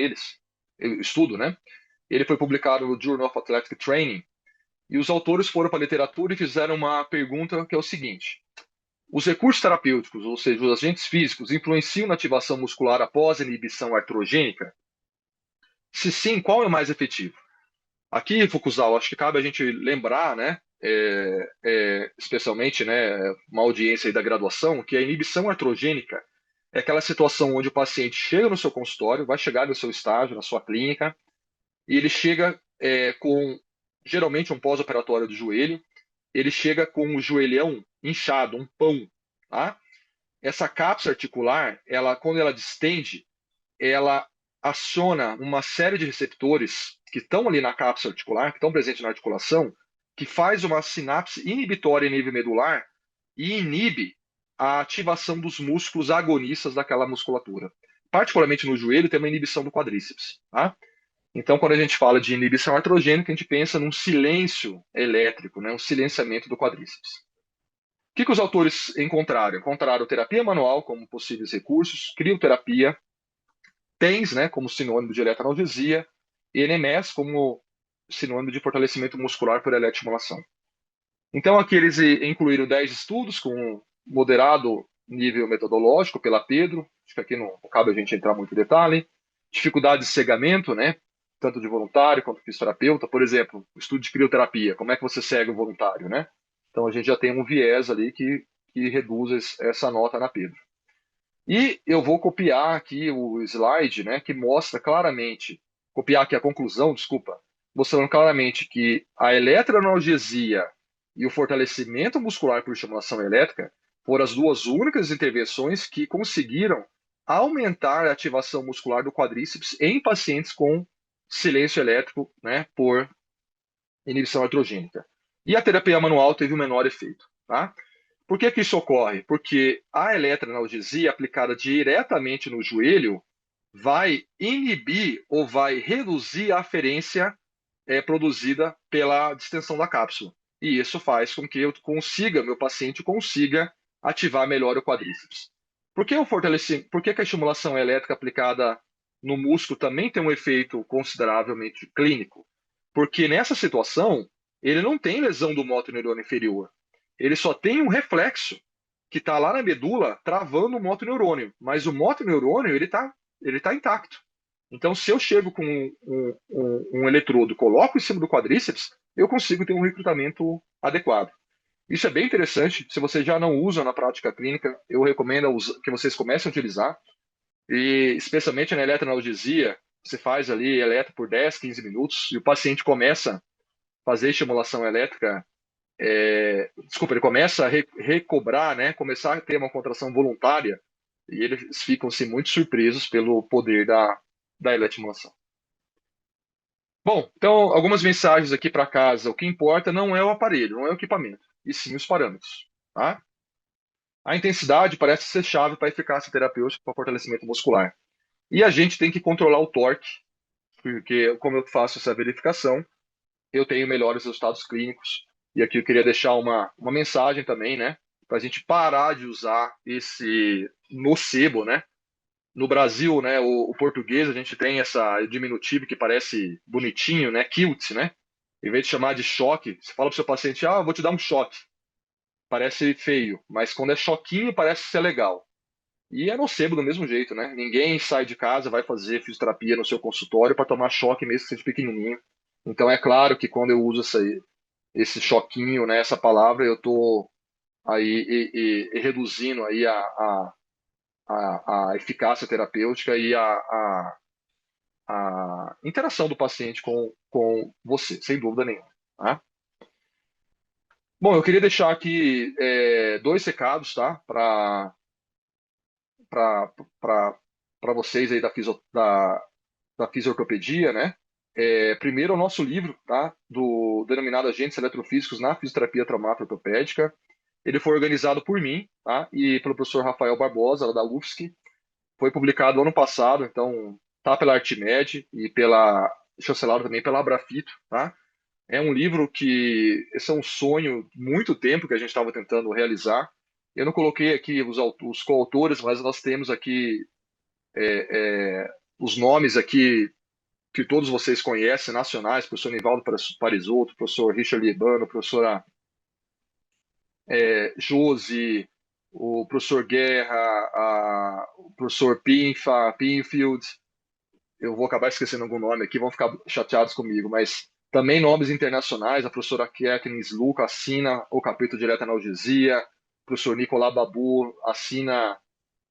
estudo, né? Ele foi publicado no Journal of Athletic Training, e os autores foram para a literatura e fizeram uma pergunta que é o seguinte: os recursos terapêuticos, ou seja, os agentes físicos, influenciam na ativação muscular após a inibição artrogênica? Se sim, qual é o mais efetivo? Aqui, Fukuzawa, acho que cabe a gente lembrar, né, especialmente, né, uma audiência aí da graduação, que a inibição artrogênica é aquela situação onde o paciente chega no seu consultório, vai chegar no seu estágio, na sua clínica, e ele chega com, geralmente, um pós-operatório do joelho, ele chega com o joelhão inchado, um pão, tá? Essa cápsula articular, quando ela distende, ela aciona uma série de receptores que estão ali na cápsula articular, que estão presentes na articulação, que faz uma sinapse inibitória em nível medular e inibe a ativação dos músculos agonistas daquela musculatura. Particularmente no joelho, tem uma inibição do quadríceps. Tá? Então, quando a gente fala de inibição artrogênica, a gente pensa num silêncio elétrico, né? Um silenciamento do quadríceps. O que os autores encontraram? Encontraram terapia manual como possíveis recursos, crioterapia, TENS, né, como sinônimo de eletroanalgesia, e NMS como sinônimo de fortalecimento muscular por eletroestimulação. Então, aqui eles incluíram 10 estudos com moderado nível metodológico pela Pedro, acho que aqui não cabe a gente entrar muito em detalhe, dificuldade de cegamento, né, tanto de voluntário quanto de fisioterapeuta, por exemplo, o estudo de crioterapia, como é que você cega o voluntário, né? Então, a gente já tem um viés ali que reduz essa nota na Pedro. E eu vou copiar aqui o slide, né, que mostra claramente, copiar aqui a conclusão, desculpa, mostrando claramente que a eletroanalgesia e o fortalecimento muscular por estimulação elétrica foram as duas únicas intervenções que conseguiram aumentar a ativação muscular do quadríceps em pacientes com silêncio elétrico, né, por inibição artrogênica. E a terapia manual teve o menor efeito, tá? Por que isso ocorre? Porque a eletroanalgesia aplicada diretamente no joelho vai inibir ou vai reduzir a aferência produzida pela distensão da cápsula. E isso faz com que meu paciente consiga ativar melhor o quadríceps. Por que a estimulação elétrica aplicada no músculo também tem um efeito consideravelmente clínico? Porque nessa situação, ele não tem lesão do motoneurônio inferior. Ele só tem um reflexo que está lá na medula travando o motoneurônio, mas o motoneurônio ele tá intacto. Então, se eu chego com um eletrodo, coloco em cima do quadríceps, eu consigo ter um recrutamento adequado. Isso é bem interessante. Se você já não usa na prática clínica, eu recomendo que vocês comecem a utilizar. E especialmente na eletroanalgesia, você faz ali eletro por 10, 15 minutos e o paciente começa a fazer estimulação elétrica, desculpa, ele começa a recobrar, né, começar a ter uma contração voluntária e eles ficam assim, muito surpresos pelo poder da eletroestimulação. Bom, então algumas mensagens aqui para casa. O que importa não é o aparelho, não é o equipamento, e sim os parâmetros. Tá? A intensidade parece ser chave para a eficácia terapêutica para fortalecimento muscular. E a gente tem que controlar o torque, porque como eu faço essa verificação, eu tenho melhores resultados clínicos. E aqui eu queria deixar uma mensagem também, né? Para a gente parar de usar esse nocebo, né? No Brasil, né, o português, a gente tem essa diminutivo que parece bonitinho, né? Kilt, né? Em vez de chamar de choque, você fala para o seu paciente, eu vou te dar um choque. Parece feio, mas quando é choquinho parece ser legal. E é nocebo do mesmo jeito, né? Ninguém sai de casa, vai fazer fisioterapia no seu consultório para tomar choque mesmo que seja pequenininho. Então é claro que quando eu uso esse choquinho, né, essa palavra, eu estou aí e reduzindo aí a eficácia terapêutica e a interação do paciente com você, sem dúvida nenhuma. Tá? Bom, eu queria deixar aqui dois recados, tá? Para vocês aí da fisiortopedia, né? Primeiro, o nosso livro, tá? Denominado Agentes Eletrofísicos na Fisioterapia Traumática Ortopédica. Ele foi organizado por mim, tá? E pelo professor Rafael Barbosa, lá da UFSC. Foi publicado ano passado, então tá pela Artimed e chancelado também pela Abrafito, tá? É um livro que esse é um sonho muito tempo que a gente estava tentando realizar. Eu não coloquei aqui os coautores, mas nós temos aqui os nomes aqui que todos vocês conhecem, nacionais, professor Nivaldo Parisotto, professor Richard Libano, professora Josi, o professor Guerra, o professor Pinfield, eu vou acabar esquecendo algum nome aqui, vão ficar chateados comigo, mas também nomes internacionais, a professora Kathleen Sluka assina o capítulo de analgesia, o professor Nicolas Babu assina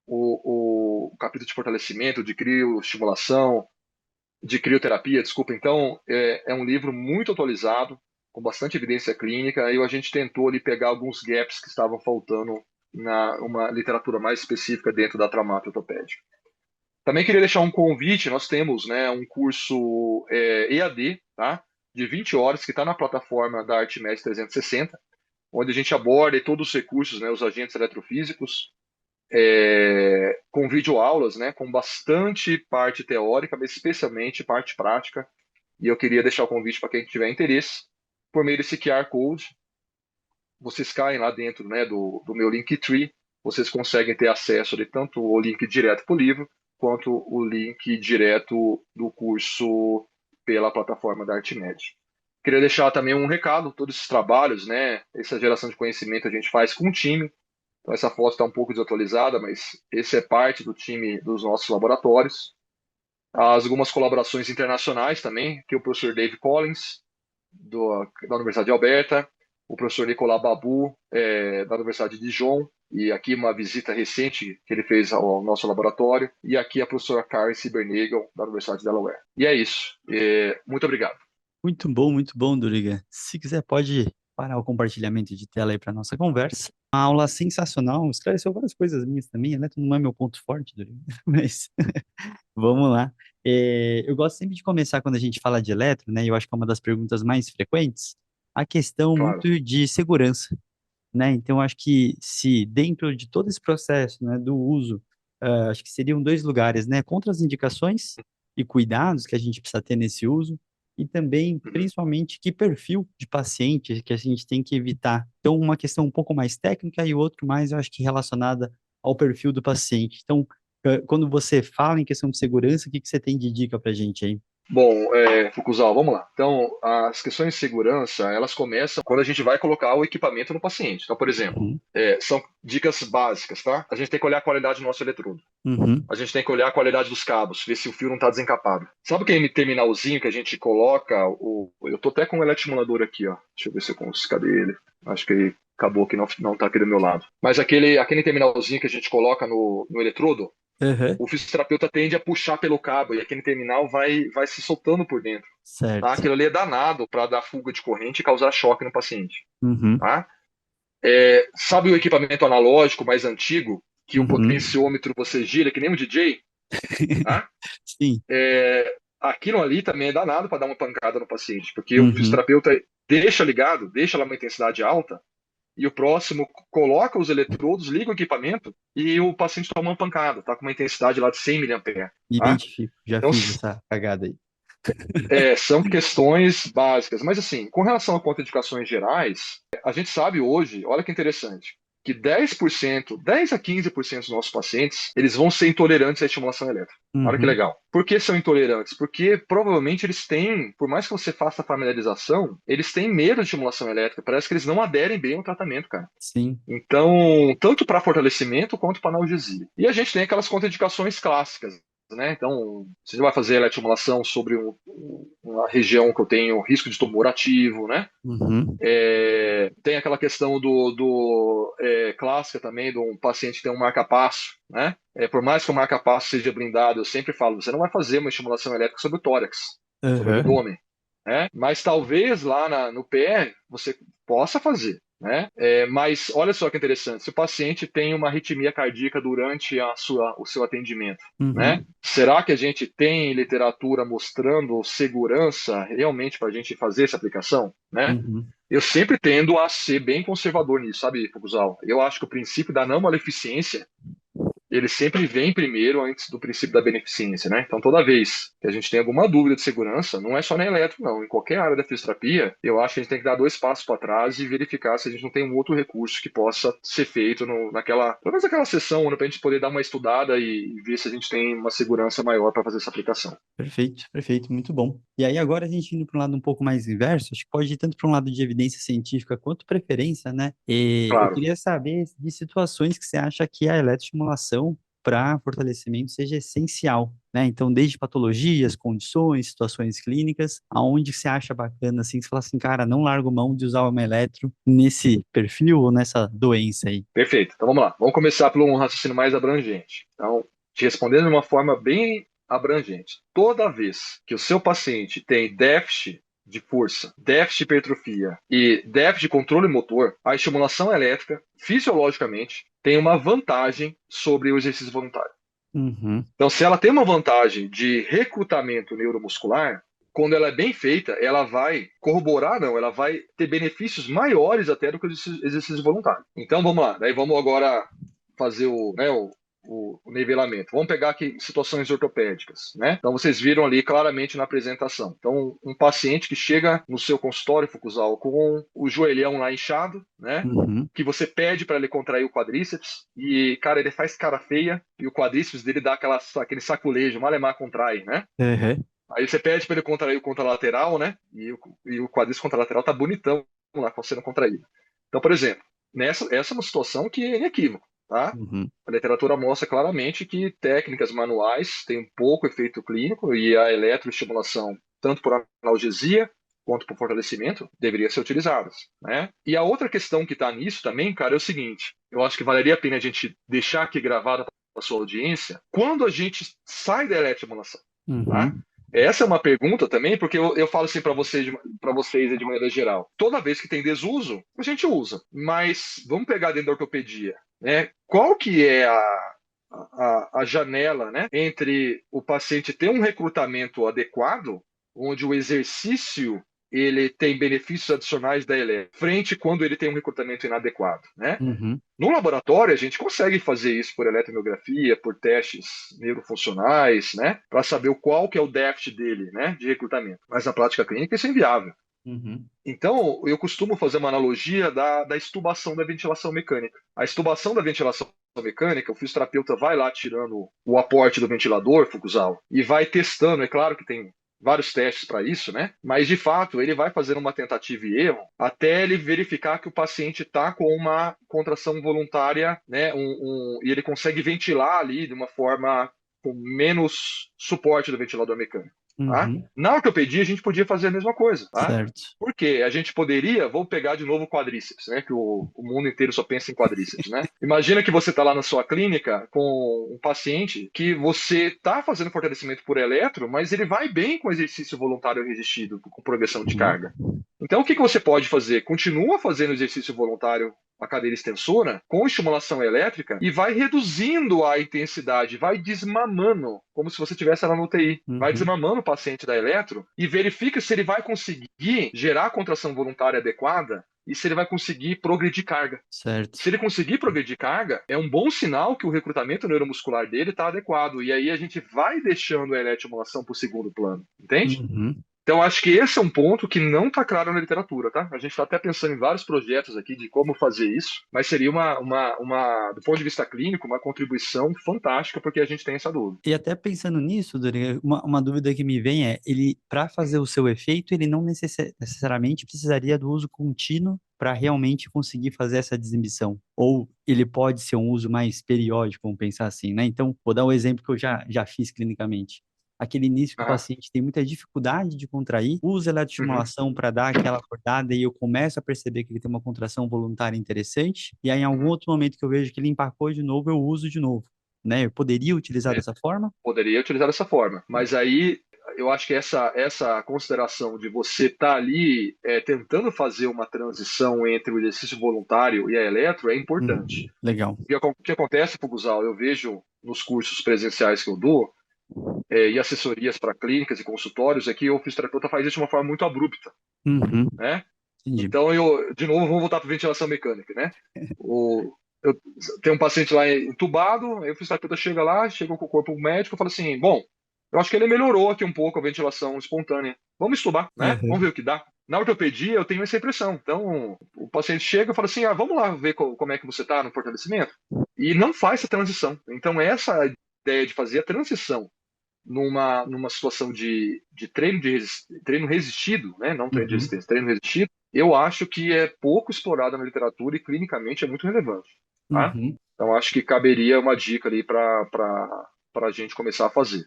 o capítulo de fortalecimento, de crioestimulação, de crioterapia, desculpa. Então, é um livro muito atualizado, com bastante evidência clínica, e a gente tentou ali pegar alguns gaps que estavam faltando na uma literatura mais específica dentro da traumática ortopédica. Também queria deixar um convite, nós temos, né, um curso EAD, tá, de 20 horas, que está na plataforma da ArtMed 360, onde a gente aborda todos os recursos, né, os agentes eletrofísicos, com videoaulas, né, com bastante parte teórica, mas especialmente parte prática. E eu queria deixar o convite para quem tiver interesse, por meio desse QR Code, vocês caem lá dentro, né, do meu Linktree, vocês conseguem ter acesso de tanto o link direto para o livro, quanto o link direto do curso pela plataforma da Artmed. Queria deixar também um recado, todos esses trabalhos, né, essa geração de conhecimento a gente faz com um time. Então essa foto está um pouco desatualizada, mas esse é parte do time dos nossos laboratórios. Algumas colaborações internacionais também, que o professor Dave Collins, da Universidade de Alberta, o professor Nicolas Babu, da Universidade de Dijon, e aqui uma visita recente que ele fez ao nosso laboratório, e aqui a professora Karen Cibernagel, da Universidade de Delaware. E é isso. Muito obrigado. Muito bom, Doriga. Se quiser, pode parar o compartilhamento de tela aí para nossa conversa. Uma aula sensacional, esclareceu várias coisas minhas também, eletro não é meu ponto forte, Doriga, mas vamos lá. Eu gosto sempre de começar quando a gente fala de eletro, né? Eu acho que é uma das perguntas mais frequentes, a questão Claro. muito de segurança, né? Então, acho que se dentro de todo esse processo, né, do uso, acho que seriam dois lugares, né? Contraindicações e cuidados que a gente precisa ter nesse uso, e também, Uhum. principalmente, que perfil de paciente que a gente tem que evitar. Então, uma questão um pouco mais técnica e outro mais, eu acho que relacionada ao perfil do paciente. Então, quando você fala em questão de segurança, o que que você tem de dica para a gente aí? Bom, Fukuzawa, vamos lá. Então, as questões de segurança, elas começam quando a gente vai colocar o equipamento no paciente. Então, por exemplo, Uhum, são dicas básicas, tá? A gente tem que olhar a qualidade do nosso eletrodo. uhum, A gente tem que olhar a qualidade dos cabos, ver se o fio não está desencapado. Sabe aquele terminalzinho que a gente coloca? Eu tô até com um eletroestimulador aqui, ó. Deixa eu ver se eu consigo. Cadê ele? Acho que ele acabou que não tá aqui do meu lado. Mas aquele terminalzinho que a gente coloca no eletrodo, Aham. O fisioterapeuta tende a puxar pelo cabo e aquele terminal vai se soltando por dentro. Tá? Certo. Aquilo ali é danado para dar fuga de corrente e causar choque no paciente. Uhum. Tá? Sabe o equipamento analógico mais antigo, que o Uhum. potenciômetro você gira, que nem um DJ? Tá? Sim. Aquilo ali também é danado para dar uma pancada no paciente, porque o Uhum. fisioterapeuta deixa ligado, deixa lá uma intensidade alta, e o próximo coloca os eletrodos, liga o equipamento e o paciente toma uma pancada, tá com uma intensidade lá de 100 miliamperes, tá? Identifico. Já Então, fiz essa cagada aí. são questões básicas. Mas, assim, com relação a contraindicações gerais, a gente sabe hoje, olha que interessante, que 10%, 10 a 15% dos nossos pacientes, eles vão ser intolerantes à estimulação elétrica. Olha que Uhum. legal. Por que são intolerantes? Porque provavelmente eles têm, por mais que você faça a familiarização, eles têm medo de estimulação elétrica. Parece que eles não aderem bem ao tratamento, cara. Sim. Então, tanto para fortalecimento quanto para analgesia. E a gente tem aquelas contraindicações clássicas, né? Então, você vai fazer eletroestimulação sobre uma região que eu tenho risco de tumor ativo, né? Uhum. Tem aquela questão clássica também de um paciente que tem um marca-passo, né? Por mais que o marca-passo seja blindado, eu sempre falo, você não vai fazer uma estimulação elétrica sobre o tórax, sobre o Aham. abdômen, né? Mas talvez lá no pé você possa fazer, né? Mas olha só que interessante, se o paciente tem uma arritmia cardíaca durante o seu atendimento, né? Uhum. Será que a gente tem literatura mostrando segurança realmente para a gente fazer essa aplicação, né? Uhum. Eu sempre tendo a ser bem conservador nisso, sabe, Fukuzal? Eu acho que o princípio da não maleficência ele sempre vem primeiro antes do princípio da beneficência, né? Então, toda vez que a gente tem alguma dúvida de segurança, não é só na eletro, não. Em qualquer área da fisioterapia, eu acho que a gente tem que dar 2 passos para trás e verificar se a gente não tem um outro recurso que possa ser feito pelo menos naquela sessão, né, para a gente poder dar uma estudada e ver se a gente tem uma segurança maior para fazer essa aplicação. Perfeito, perfeito, muito bom. E aí, agora a gente indo para um lado um pouco mais inverso, acho que pode ir tanto para um lado de evidência científica quanto preferência, né? E eu Claro. queria saber de situações que você acha que a eletroestimulação para fortalecimento seja essencial, né? Então, desde patologias, condições, situações clínicas, aonde você acha bacana, assim, você fala assim, cara, não largo mão de usar uma eletro nesse perfil ou nessa doença aí. Perfeito. Então vamos lá. Vamos começar por um raciocínio mais abrangente. Então, te respondendo de uma forma bem abrangente. Toda vez que o seu paciente tem déficit de força, déficit de hipertrofia e déficit de controle motor, a estimulação elétrica, fisiologicamente, tem uma vantagem sobre o exercício voluntário. Uhum, Então, se ela tem uma vantagem de recrutamento neuromuscular, quando ela é bem feita, ela vai corroborar, não, ela vai ter benefícios maiores até do que o exercício voluntário. Então, vamos lá. Daí vamos agora fazer o nivelamento. Vamos pegar aqui situações ortopédicas, né? Então, vocês viram ali claramente na apresentação. Então, um paciente que chega no seu consultório, Fukuzal, com o joelhão lá inchado, né? uhum, Que você pede para ele contrair o quadríceps e, cara, ele faz cara feia e o quadríceps dele dá aquele saculejo, malemar contrai, né? uhum, Aí você pede para ele contrair o contralateral, né? E o quadríceps contralateral tá bonitão lá, sendo contraído. Então, por exemplo, essa é uma situação que é inequívoca, tá? uhum, A literatura mostra claramente que técnicas manuais têm pouco efeito clínico e a eletroestimulação, tanto por analgesia quanto por fortalecimento, deveria ser utilizadas, né? E a outra questão que está nisso também, cara, é o seguinte: eu acho que valeria a pena a gente deixar aqui gravado para a sua audiência quando a gente sai da eletroestimulação, tá? uhum, Essa é uma pergunta também, porque eu falo assim para vocês de maneira geral. Toda vez que tem desuso, a gente usa. Mas vamos pegar dentro da ortopedia, né? Qual que é a janela, né, entre o paciente ter um recrutamento adequado, onde o exercício ele tem benefícios adicionais da ELE, frente quando ele tem um recrutamento inadequado, né? uhum. No laboratório, a gente consegue fazer isso por eletromiografia, por testes neurofuncionais, né, para saber qual que é o déficit dele, né, de recrutamento. Mas na prática clínica isso é inviável. Uhum. Então, eu costumo fazer uma analogia da estubação da ventilação mecânica. A estubação da ventilação mecânica, o fisioterapeuta vai lá tirando o aporte do ventilador, Fukuzal, e vai testando. É claro que tem vários testes para isso, né? Mas de fato, ele vai fazendo uma tentativa e erro até ele verificar que o paciente está com uma contração voluntária, né? E ele consegue ventilar ali de uma forma com menos suporte do ventilador mecânico. Tá? Uhum. Na ortopedia, a gente podia fazer a mesma coisa. Tá? Certo. Porque a gente poderia, vou pegar de novo o quadríceps, né? Que o mundo inteiro só pensa em quadríceps, né? Imagina que você está lá na sua clínica com um paciente que você está fazendo fortalecimento por eletro, mas ele vai bem com exercício voluntário resistido, com progressão de Uhum. carga. Então, o que que você pode fazer? Continua fazendo exercício voluntário, a cadeira extensora, com estimulação elétrica e vai reduzindo a intensidade, vai desmamando, como se você estivesse lá no UTI. Vai Uhum. desmamando o paciente da eletro e verifica se ele vai conseguir gerar a contração voluntária adequada e se ele vai conseguir progredir carga. Certo. Se ele conseguir progredir carga, é um bom sinal que o recrutamento neuromuscular dele está adequado. E aí a gente vai deixando a eletroestimulação para o segundo plano, entende? Uhum. Então, acho que esse é um ponto que não está claro na literatura, tá? A gente está até pensando em vários projetos aqui de como fazer isso, mas seria do ponto de vista clínico, uma contribuição fantástica, porque a gente tem essa dúvida. E até pensando nisso, Doriga, uma dúvida que me vem é, ele, para fazer o seu efeito, ele não necessariamente precisaria do uso contínuo para realmente conseguir fazer essa desinibição. Ou ele pode ser um uso mais periódico, vamos pensar assim, né? Então, vou dar um exemplo que eu já fiz clinicamente. Aquele início que o Aham. paciente tem muita dificuldade de contrair, usa Uhum. eletroestimulação para dar aquela acordada e eu começo a perceber que ele tem uma contração voluntária interessante, e aí em algum Uhum. outro momento que eu vejo que ele empacou de novo, eu uso de novo, né? Eu poderia utilizar É, dessa forma? poderia utilizar dessa forma, mas aí eu acho que essa consideração de você estar ali tentando fazer uma transição entre o exercício voluntário e a eletro é importante. Legal. O que acontece, Fuguzal, eu vejo nos cursos presenciais que eu dou, e assessorias para clínicas e consultórios, é que o fisioterapeuta faz isso de uma forma muito abrupta, Uhum, né? entendi. Então, de novo, vamos voltar para ventilação mecânica, né? Eu tenho um paciente lá entubado, aí o fisioterapeuta chega lá, chega com o corpo médico e fala assim, bom, eu acho que ele melhorou aqui um pouco a ventilação espontânea. Vamos estubar, né? Vamos Uhum, ver o que dá. Na ortopedia, eu tenho essa impressão. Então, o paciente chega e fala assim, vamos lá ver como é que você está no fortalecimento. E não faz essa transição. Então, essa ideia de fazer a transição numa situação de treino resistido, né? Não treino de uhum, resistência, treino resistido, eu acho que é pouco explorada na literatura e clinicamente é muito relevante, tá? uhum. Então acho que caberia uma dica ali para a gente começar a fazer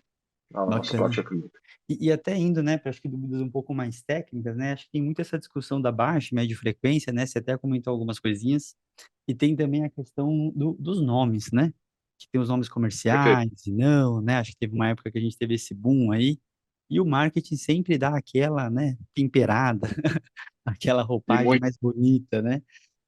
na nossa Bacana. prática clínica. E até indo, né, para acho que dúvidas um pouco mais técnicas, né? Acho que tem muito essa discussão da baixa e média frequência, né? Você até comentou algumas coisinhas. E tem também a questão dos nomes, né? Que tem os nomes Perfeito. comerciais e não, né? Acho que teve uma época que a gente teve esse boom aí. E o marketing sempre dá aquela, né, temperada, aquela E roupagem muito. mais bonita, né?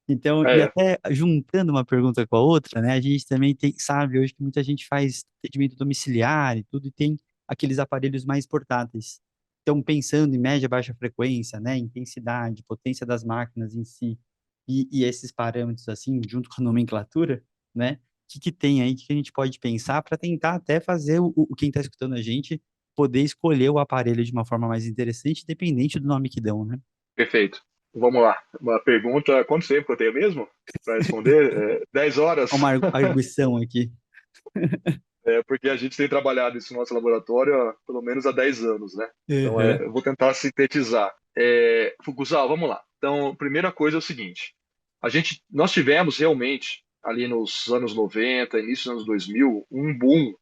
Então, e É, até juntando uma pergunta com a outra, né? A gente também sabe hoje que muita gente faz atendimento domiciliar e tudo, e tem aqueles aparelhos mais portáteis. Então, pensando em média, baixa frequência, né? Intensidade, potência das máquinas em si, e esses parâmetros, assim, junto com a nomenclatura, né? Que tem aí que a gente pode pensar para tentar até fazer quem está escutando a gente poder escolher o aparelho de uma forma mais interessante, independente do nome que dão, né? perfeito. Vamos lá. Uma pergunta, quanto tempo que eu tenho mesmo para responder? 10 horas. Uma arguição aqui. Porque a gente tem trabalhado isso no nosso laboratório há pelo menos há 10 anos, né? Então, Uhum. eu vou tentar sintetizar. Fukuzawa, vamos lá. Então, primeira coisa é o seguinte: nós tivemos realmente, ali nos anos 90, início dos anos 2000, um boom,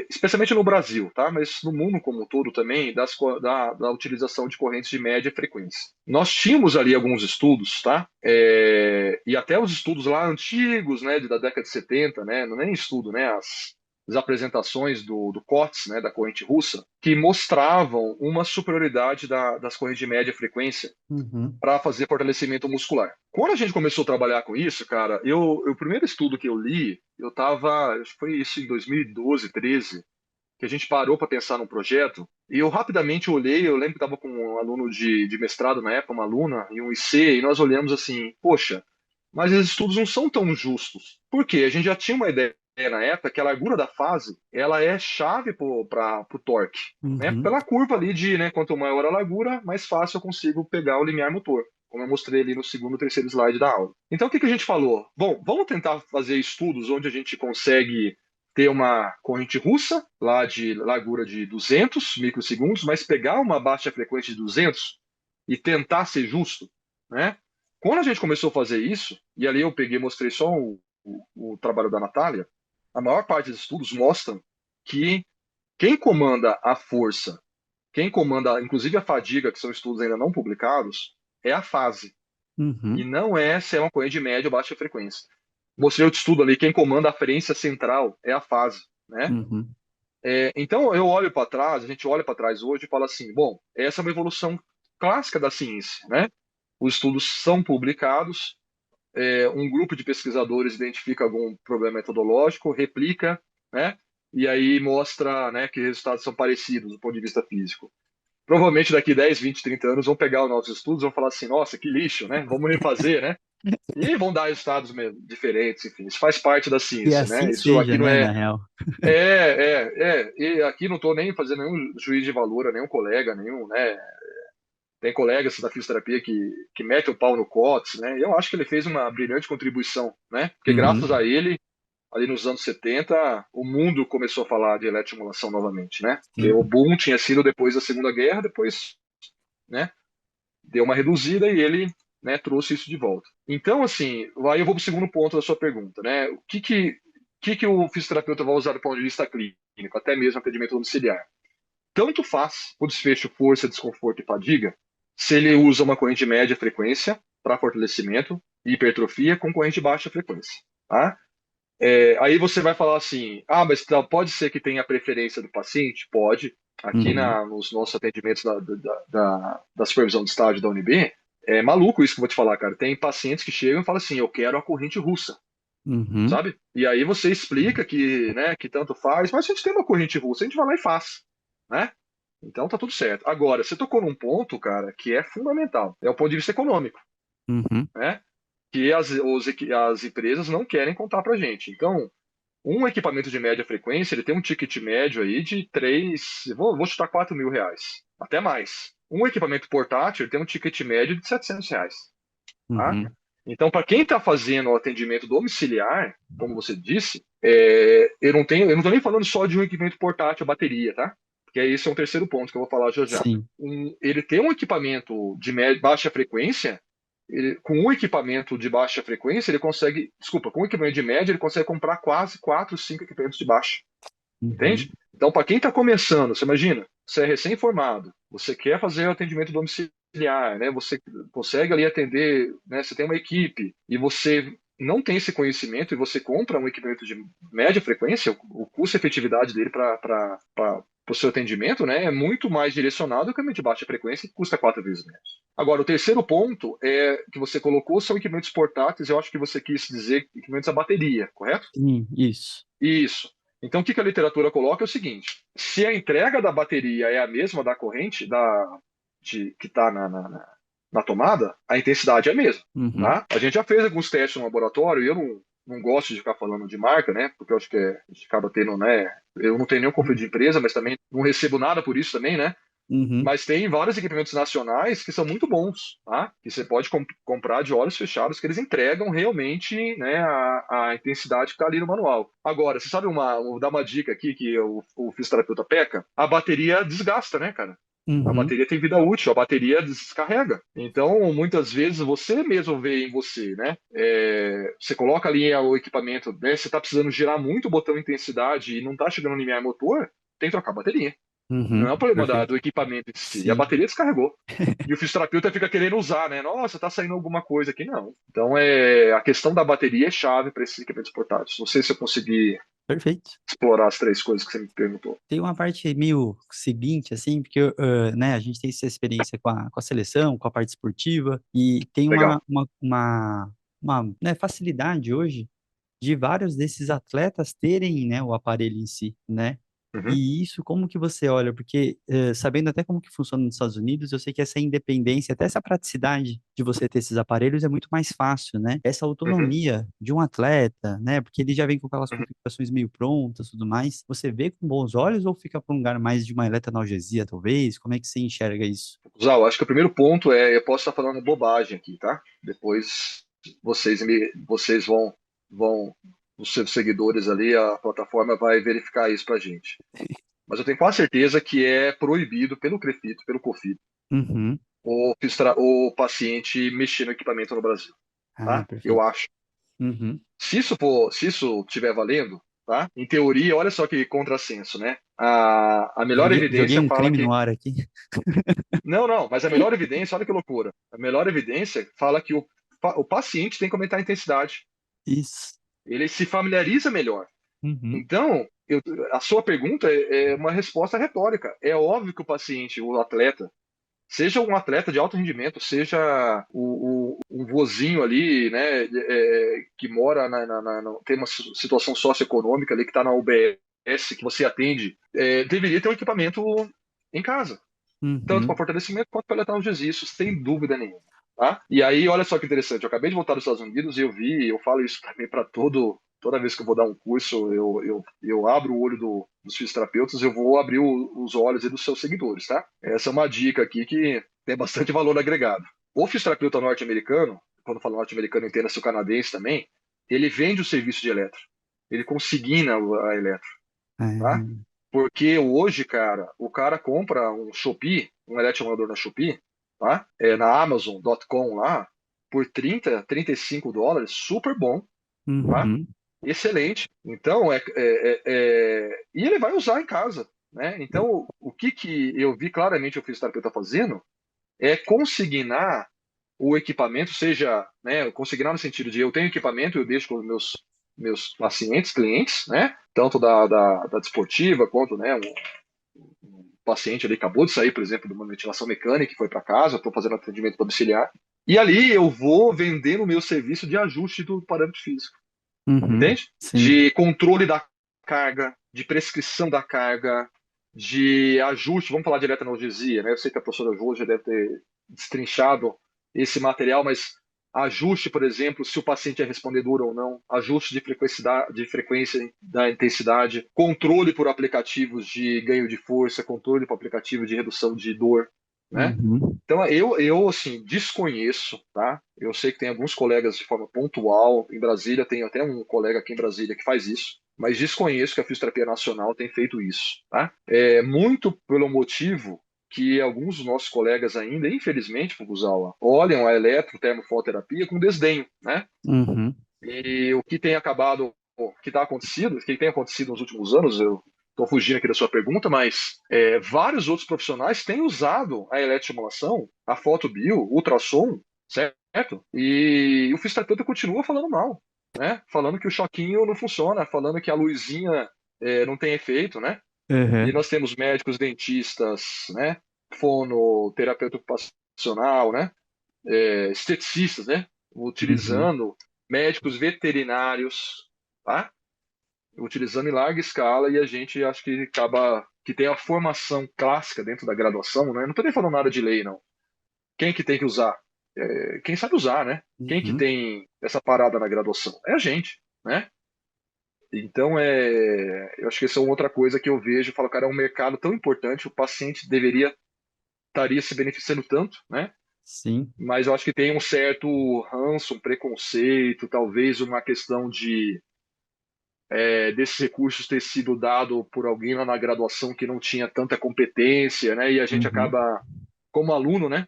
especialmente no Brasil, tá? Mas no mundo como um todo também, da utilização de correntes de média frequência. Nós tínhamos ali alguns estudos, tá? E até os estudos lá antigos, né, da década de 70, né? Não é nem estudo, né? As apresentações do COTS, né, da corrente russa, que mostravam uma superioridade das correntes de média frequência Uhum. para fazer fortalecimento muscular. Quando a gente começou a trabalhar com isso, cara, o primeiro estudo que eu li, foi isso em 2012, 13, que a gente parou para pensar num projeto, e eu rapidamente olhei, eu lembro que estava com um aluno de mestrado na época, uma aluna, e um IC, e nós olhamos assim, poxa, mas esses estudos não são tão justos. Por quê? A gente já tinha uma ideia na época que a largura da fase ela é chave para o torque, né? Uhum. Pela curva ali de, né, quanto maior a largura, mais fácil eu consigo pegar o limiar motor, como eu mostrei ali no segundo e terceiro slide da aula. Então o que que a gente falou? Bom, vamos tentar fazer estudos onde a gente consegue ter uma corrente russa lá de largura de 200 microsegundos, mas pegar uma baixa frequência de 200 e tentar ser justo, né? Quando a gente começou a fazer isso, e ali eu peguei e mostrei só o trabalho da Natália, a maior parte dos estudos mostram que quem comanda a força, quem comanda, inclusive a fadiga, que são estudos ainda não publicados, é a fase. E Uhum. não é se é uma corrente de média ou baixa frequência. Mostrei outro estudo ali, quem comanda a aferência central é a fase, né? Uhum. Então eu olho para trás, a gente olha para trás hoje e fala assim, bom, essa é uma evolução clássica da ciência, né? Os estudos são publicados, um grupo de pesquisadores identifica algum problema metodológico, replica, né? E aí mostra, né, que resultados são parecidos do ponto de vista físico. Provavelmente daqui 10, 20, 30 anos vão pegar os nossos estudos e vão falar assim, nossa, que lixo, né? Vamos refazer, né? E vão dar resultados mesmo, diferentes, enfim, isso faz parte da E ciência, né? assim Isso seja, aqui não né, é. na real. E aqui não estou nem fazendo nenhum juízo de valor a nenhum colega, nenhum, né? Tem colegas da fisioterapia que metem o pau no Cotes, né? Eu acho que ele fez uma brilhante contribuição, né? Porque graças Uhum. a ele, ali nos anos 70, o mundo começou a falar de eletroestimulação novamente, né? Porque o Sim. boom tinha sido depois da Segunda Guerra, depois, né? Deu uma reduzida e ele, né, trouxe isso de volta. Então, assim, aí eu vou para o segundo ponto da sua pergunta, né? O que o fisioterapeuta vai usar do ponto de vista clínico, até mesmo atendimento domiciliar? Tanto faz o desfecho força, desconforto e fadiga, se ele usa uma corrente de média frequência para fortalecimento e hipertrofia com corrente de baixa frequência, tá? Aí você vai falar assim, mas pode ser que tenha a preferência do paciente? Pode. Aqui Uhum. nos nossos atendimentos da supervisão de estágio da UNB, é maluco isso que eu vou te falar, cara. Tem pacientes que chegam e falam assim, eu quero a corrente russa, Uhum. sabe? E aí você explica que, né, que tanto faz, mas a gente tem uma corrente russa, a gente vai lá e faz, né? Então tá tudo certo. Agora, você tocou num ponto, cara, que é fundamental. É o ponto de vista econômico, Uhum. né? Que as empresas não querem contar pra gente. Então, um equipamento de média frequência, ele tem um ticket médio aí de 3, vou chutar R$ 4.000, até mais. Um equipamento portátil, ele tem um ticket médio de R$ 700, tá? Uhum. Então, para quem está fazendo o atendimento domiciliar, como você disse, eu não estou nem falando só de um equipamento portátil, bateria, tá? Porque esse é um terceiro ponto que eu vou falar já já. Sim. Ele tem um equipamento de baixa frequência, com um equipamento de baixa frequência, ele consegue, desculpa, com um equipamento de média, ele consegue comprar quase 4, 5 equipamentos de baixa. Uhum. Entende? Então, para quem está começando, você imagina, você é recém-formado, você quer fazer o atendimento domiciliar, né? Você consegue ali atender, né? Você tem uma equipe e você não tem esse conhecimento e você compra um equipamento de média frequência, o custo-efetividade dele para o seu atendimento, né, é muito mais direcionado do que o de baixa frequência, que custa 4 vezes menos. Agora, o terceiro ponto é que você colocou são equipamentos portáteis, eu acho que você quis dizer equipamentos a bateria, correto? Sim, isso. Isso. Então, o que a literatura coloca é o seguinte: se a entrega da bateria é a mesma da corrente que está na tomada, a intensidade é a mesma. Uhum. Tá? A gente já fez alguns testes no laboratório e eu não gosto de ficar falando de marca, né? Porque eu acho que a gente acaba tendo, né? Eu não tenho nenhum conflito de empresa, mas também não recebo nada por isso também, né? Uhum. Mas tem vários equipamentos nacionais que são muito bons, tá? Que você pode comprar de olhos fechados, que eles entregam realmente, né, a intensidade que está ali no manual. Agora, você sabe vou dar uma dica aqui que o fisioterapeuta peca? A bateria desgasta, né, cara? A Uhum. bateria tem vida útil, a bateria descarrega. Então, muitas vezes você mesmo vê em você, né? Você coloca ali o equipamento, né? Você está precisando girar muito o botão intensidade e não está chegando no limiar motor, tem que trocar a bateria. Não é Uhum. o problema Perfeito. do equipamento em si. E a Sim. bateria descarregou. E o fisioterapeuta fica querendo usar, né? Nossa, tá saindo alguma coisa aqui. Não. Então, a questão da bateria é chave para esses equipamentos portáteis. Não sei se eu consegui Perfeito. explorar as três coisas que você me perguntou. Tem uma parte meio seguinte, assim, porque né, a gente tem essa experiência com a seleção, com a parte esportiva, e tem Legal. uma né, facilidade hoje de vários desses atletas terem, né, o aparelho em si, né? Uhum, E isso, como que você olha? Porque, sabendo até como que funciona nos Estados Unidos, eu sei que essa independência, até essa praticidade de você ter esses aparelhos é muito mais fácil, né? Essa uhum, autonomia de um atleta, né? Porque ele já vem com aquelas uhum. configurações meio prontas e tudo mais. Você vê com bons olhos ou fica para um lugar mais de uma eletroanalgesia, talvez? Como é que você enxerga isso? Zal, acho que o primeiro ponto eu posso estar falando bobagem aqui, tá? Depois vocês vão, os seus seguidores ali, a plataforma vai verificar isso pra gente. Mas eu tenho quase certeza que é proibido pelo CREFITO, pelo COFIDO, Uhum. o paciente mexer no equipamento no Brasil, Ah, tá? Eu perfeito. acho. Uhum. Se isso estiver valendo, tá? Em teoria, olha só que contrassenso, né? A melhor Joguei evidência um fala crime que. no ar aqui. Não, não, mas a melhor evidência, olha que loucura. A melhor evidência fala que o paciente tem que aumentar a intensidade. Isso. Ele se familiariza melhor. Uhum. Então, a sua pergunta é uma resposta retórica. É óbvio que o paciente, o atleta, seja um atleta de alto rendimento, seja um vozinho ali, né, que mora tem uma situação socioeconômica ali que está na UBS, que você atende, deveria ter um equipamento em casa, tanto para Uhum. fortalecimento quanto para analgesia, isso sem dúvida nenhuma. Tá? E aí, olha só que interessante, eu acabei de voltar dos Estados Unidos e eu falo isso também para toda vez que eu vou dar um curso, eu abro o olho dos fisioterapeutas, eu vou abrir os olhos aí dos seus seguidores, tá? Essa é uma dica aqui que tem bastante valor agregado. O fisioterapeuta norte-americano, quando eu falo norte-americano, entenda-se o canadense também, ele vende o serviço de eletro, ele consigna a eletro, tá? É. Porque hoje, cara, o cara compra um Shopee, um eletroemulador na Shopee, tá? Na Amazon.com lá, por 30, US$ 35, super bom, tá? Uhum. Excelente. Então, e ele vai usar em casa, né? Então, o que eu vi claramente o fisioterapeuta fazendo é consignar o equipamento, seja, né, consignar no sentido de eu tenho equipamento, eu deixo com os meus pacientes, clientes, né? Tanto da desportiva quanto, né, um paciente ali acabou de sair, por exemplo, de uma ventilação mecânica e foi para casa, estou fazendo atendimento domiciliar. E ali eu vou vendendo o meu serviço de ajuste do parâmetro físico, Uhum. entende? Sim. De controle da carga, de prescrição da carga, de ajuste, vamos falar direto na analgesia, né? Eu sei que a professora Jô já deve ter destrinchado esse material, mas ajuste, por exemplo, se o paciente é respondedor ou não, ajuste de frequência da intensidade, controle por aplicativos de ganho de força, controle por aplicativo de redução de dor, né? Uhum. Então, eu assim, desconheço, tá? Eu sei que tem alguns colegas de forma pontual. Em Brasília, tem até um colega aqui em Brasília que faz isso, mas desconheço que a Fisioterapia Nacional tem feito isso, tá? É muito pelo motivo que alguns dos nossos colegas ainda, infelizmente, Fukuzawa, olham a eletrotermofototerapia com desdenho, né? Uhum. E o que tem acabado, o que está acontecido, o que tem acontecido nos últimos anos, eu estou fugindo aqui da sua pergunta, mas vários outros profissionais têm usado a eletroestimulação, a fotobio, o ultrassom, certo? E o fisioterapeuta continua falando mal, né? Falando que o choquinho não funciona, falando que a luzinha não tem efeito, né? E Uhum. nós temos médicos, dentistas, né? Fonoterapeuta ocupacional, né? Esteticistas, né? Uhum. Utilizando médicos veterinários, tá? Utilizando em larga escala e a gente acho que acaba que tem a formação clássica dentro da graduação, né? Não estou nem falando nada de lei, não. Quem que tem que usar? Quem sabe usar, né? Quem que Uhum. tem essa parada na graduação? É a gente, né? Então, eu acho que essa é uma outra coisa que eu vejo, eu falo, cara, é um mercado tão importante, o paciente estaria se beneficiando tanto, né? Sim. Mas eu acho que tem um certo ranço, um preconceito, talvez uma questão desses recursos ter sido dado por alguém lá na graduação que não tinha tanta competência, né? E a gente Uhum. acaba, como aluno, né,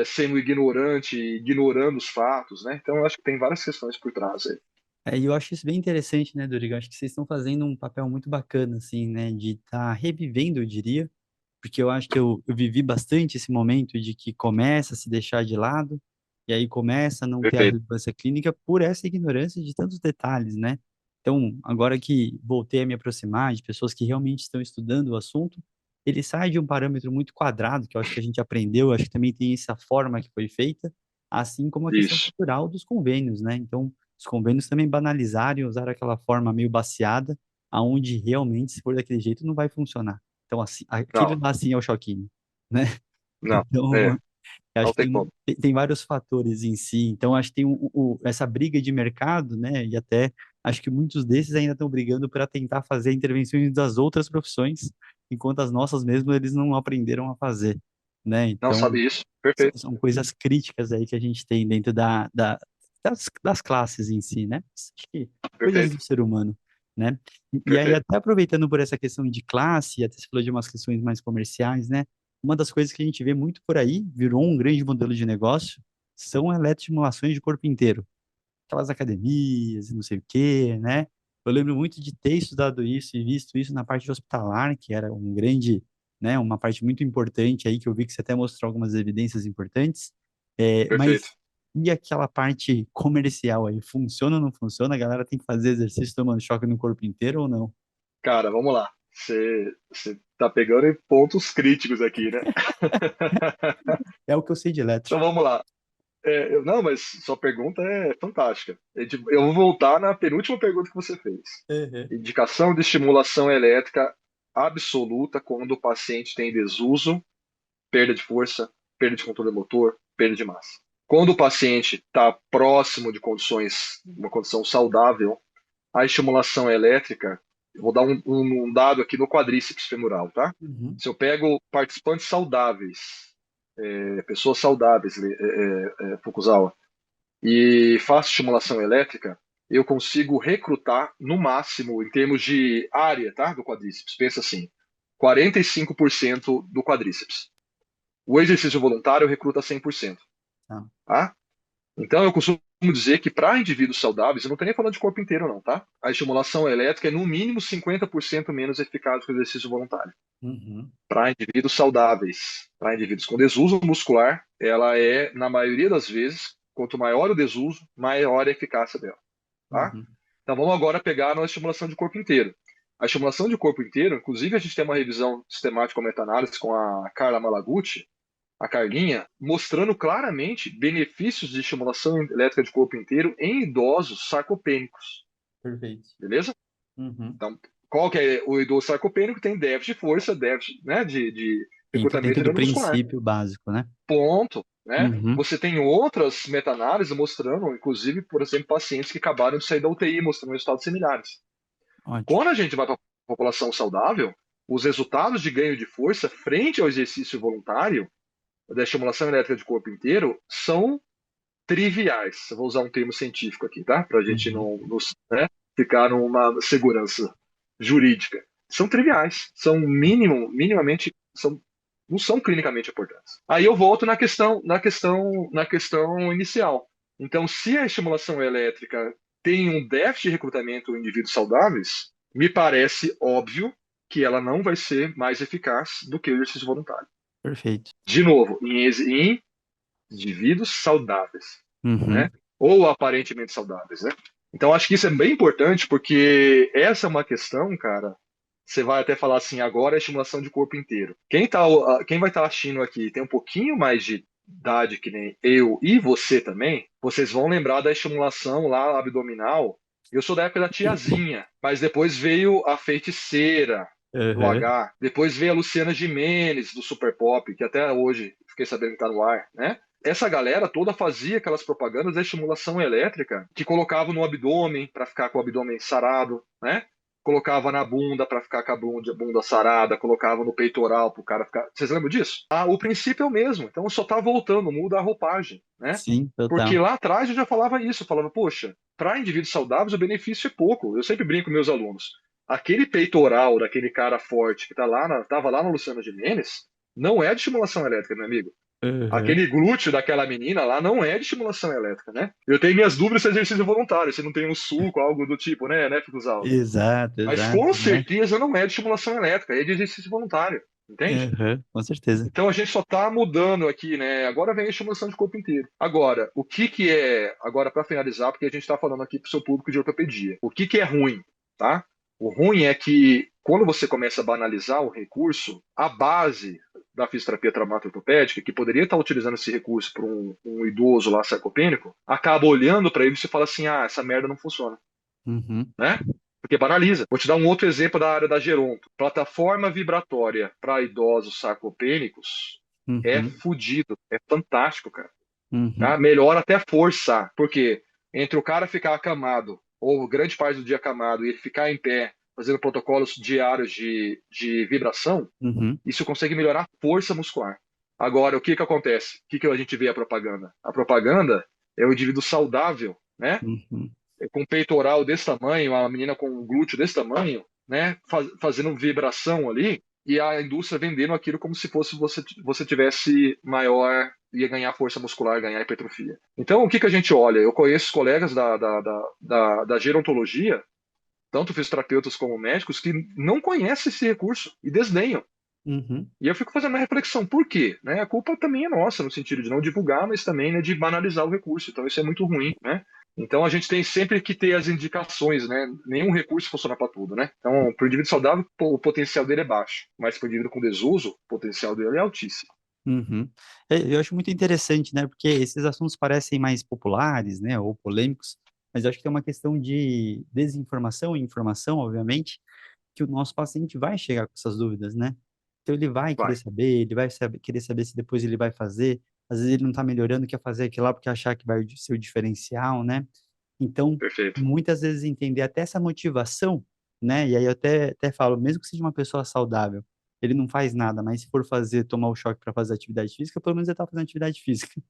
sendo ignorante, ignorando os fatos, né? Então eu acho que tem várias questões por trás aí. E eu acho isso bem interessante, né, Doriga? Eu acho que vocês estão fazendo um papel muito bacana, assim, né, de estar revivendo, eu diria, porque eu acho que eu vivi bastante esse momento de que começa a se deixar de lado, e aí começa a não ter a Perfeito. relevância clínica por essa ignorância de tantos detalhes, né? Então, agora que voltei a me aproximar de pessoas que realmente estão estudando o assunto, ele sai de um parâmetro muito quadrado, que eu acho que a gente aprendeu, eu acho que também tem essa forma que foi feita, assim como a questão Isso. cultural dos convênios, né? Então, os convênios também banalizaram e usaram aquela forma meio baseada, aonde realmente, se for daquele jeito, não vai funcionar. Então, assim, aquilo Não, lá, assim, é o choquinho, né? não. Então, É, eu não acho que tem como. tem vários fatores em si. Então, acho que tem essa briga de mercado, né? E até acho que muitos desses ainda estão brigando para tentar fazer intervenções das outras profissões, enquanto as nossas mesmo eles não aprenderam a fazer, né? Não Então, sabe isso? Perfeito. são coisas críticas aí que a gente tem dentro das classes em si, né? Acho que coisas Perfeito. do ser humano, né? E aí, Perfeito. até aproveitando por essa questão de classe, até você falou de umas questões mais comerciais, né? Uma das coisas que a gente vê muito por aí, virou um grande modelo de negócio, são eletroestimulações de corpo inteiro. Aquelas academias e não sei o quê, né? Eu lembro muito de ter estudado isso e visto isso na parte hospitalar, que era um grande, né, uma parte muito importante aí, que eu vi que você até mostrou algumas evidências importantes. Perfeito. Mas e aquela parte comercial aí? Funciona ou não funciona? A galera tem que fazer exercício tomando choque no corpo inteiro ou não? Cara, vamos lá. Você tá pegando em pontos críticos aqui, né? É o que eu sei de eletro. Então vamos lá. Não, mas sua pergunta é fantástica. Eu vou voltar na penúltima pergunta que você fez. Uhum. Indicação de estimulação elétrica absoluta quando o paciente tem desuso, perda de força, perda de controle motor, perda de massa. Quando o paciente está próximo de condições, uma condição saudável, a estimulação elétrica, eu vou dar um dado aqui no quadríceps femoral, tá? Uhum. Se eu pego participantes saudáveis, pessoas saudáveis, Fukuzawa, e faço estimulação elétrica, eu consigo recrutar no máximo, em termos de área, tá, do quadríceps. Pensa assim, 45% do quadríceps. O exercício voluntário recruta 100%. Tá. Tá? Então, eu costumo dizer que para indivíduos saudáveis, eu não estou nem falando de corpo inteiro, não, tá? A estimulação elétrica é no mínimo 50% menos eficaz que o exercício voluntário. Uhum. Para indivíduos saudáveis, para indivíduos com desuso muscular, ela é, na maioria das vezes, quanto maior o desuso, maior a eficácia dela, tá? Uhum. Então, vamos agora pegar a nossa estimulação de corpo inteiro. A estimulação de corpo inteiro, inclusive, a gente tem uma revisão sistemática meta-análise com a Carla Malaguti, a Carlinha, mostrando claramente benefícios de estimulação elétrica de corpo inteiro em idosos sarcopênicos, Perfeito. beleza? Uhum. Então, qual que é o idoso sarcopênico? Tem déficit de força, déficit, né, de Sim, tá recrutamento dentro do neuromuscular. princípio básico, né? Ponto. Né? Uhum. Você tem outras meta-análises mostrando, inclusive, por exemplo, pacientes que acabaram de sair da UTI, mostrando resultados similares. Ótimo. Quando a gente vai para a população saudável, os resultados de ganho de força frente ao exercício voluntário da estimulação elétrica de corpo inteiro são triviais. Eu vou usar um termo científico aqui, tá? Para a gente Uhum. não né, ficar numa segurança jurídica. São triviais, são minimamente, não são clinicamente importantes. Aí eu volto na questão inicial. Então, se a estimulação elétrica tem um déficit de recrutamento em indivíduos saudáveis, me parece óbvio que ela não vai ser mais eficaz do que o exercício voluntário. Perfeito. De novo, em indivíduos saudáveis, né? Uhum. Ou aparentemente saudáveis, né? Então, acho que isso é bem importante, porque essa é uma questão, cara. Você vai até falar assim, agora é estimulação de corpo inteiro. Quem vai estar assistindo aqui tem um pouquinho mais de idade que nem eu e você também, vocês vão lembrar da estimulação lá abdominal. Eu sou da época da tiazinha, mas depois veio a feiticeira do Uhum. H, depois veio a Luciana Gimenez do Super Pop, que até hoje fiquei sabendo que está no ar, né? Essa galera toda fazia aquelas propagandas da estimulação elétrica que colocava no abdômen para ficar com o abdômen sarado, né? Colocava na bunda para ficar com a bunda sarada, colocava no peitoral para o cara ficar. Vocês lembram disso? Ah, o princípio é o mesmo, então só tá voltando, muda a roupagem, né? Sim, Porque total. lá atrás eu já falava isso, eu falava, poxa, para indivíduos saudáveis o benefício é pouco. Eu sempre brinco com meus alunos. Aquele peitoral daquele cara forte que tava lá no Luciano Gimenez, não é de estimulação elétrica, meu amigo. Uhum. Aquele glúteo daquela menina lá não é de estimulação elétrica, né? Eu tenho minhas dúvidas se é exercício voluntário, se não tem um suco, algo do tipo, né, Fukuzawa? Exato, Mas exato, com né? certeza não é de estimulação elétrica, é de exercício voluntário, entende? Uhum. Com certeza. Então a gente só está mudando aqui, né? Agora vem a estimulação de corpo inteiro. Agora, o que que é, agora para finalizar, porque a gente está falando aqui para o seu público de ortopedia, o que que é ruim, tá? O ruim é que quando você começa a banalizar o recurso, a base da fisioterapia traumato-ortopédica, que poderia estar utilizando esse recurso para um idoso lá sarcopênico, acaba olhando para ele e você fala assim, ah, essa merda não funciona, Uhum. né? Porque banaliza. Vou te dar um outro exemplo da área da geronto. Plataforma vibratória para idosos sarcopênicos é Uhum. fudido, é fantástico, cara. Uhum. Tá? Melhora até força, porque entre o cara ficar acamado, ou grande parte do dia acamado, e ele ficar em pé, fazendo protocolos diários de vibração, Uhum. isso consegue melhorar a força muscular. Agora, o que que acontece? O que que a gente vê a propaganda? A propaganda é o indivíduo saudável, né? Uhum. Com peitoral desse tamanho, uma menina com um glúteo desse tamanho, né, fazendo vibração ali, e a indústria vendendo aquilo como se fosse você tivesse maior, ia ganhar força muscular, ganhar hipertrofia. Então, o que que a gente olha? Eu conheço colegas da gerontologia tanto fisioterapeutas como médicos, que não conhecem esse recurso e desdenham. Uhum, E eu fico fazendo uma reflexão, por quê? Né? A culpa também é nossa, no sentido de não divulgar, mas também, né, de banalizar o recurso. Então isso é muito ruim, né? Então a gente tem sempre que ter as indicações, né? Nenhum recurso funciona para tudo, né? Então, para o indivíduo saudável, o potencial dele é baixo, mas para o indivíduo com desuso, o potencial dele é altíssimo. uhum. Eu acho muito interessante, né? Porque esses assuntos parecem mais populares, né? Ou polêmicos, mas eu acho que tem uma questão de desinformação e informação, obviamente, que o nosso paciente vai chegar com essas dúvidas, né? Então ele vai querer Vai, saber, ele vai querer saber se depois ele vai fazer. Às vezes ele não está melhorando, quer fazer aquilo lá porque achar que vai ser o diferencial, né? Então, perfeito. muitas vezes entender até essa motivação, né? E aí eu até falo, mesmo que seja uma pessoa saudável, ele não faz nada, mas se for fazer, tomar o choque para fazer atividade física, pelo menos ele está fazendo atividade física,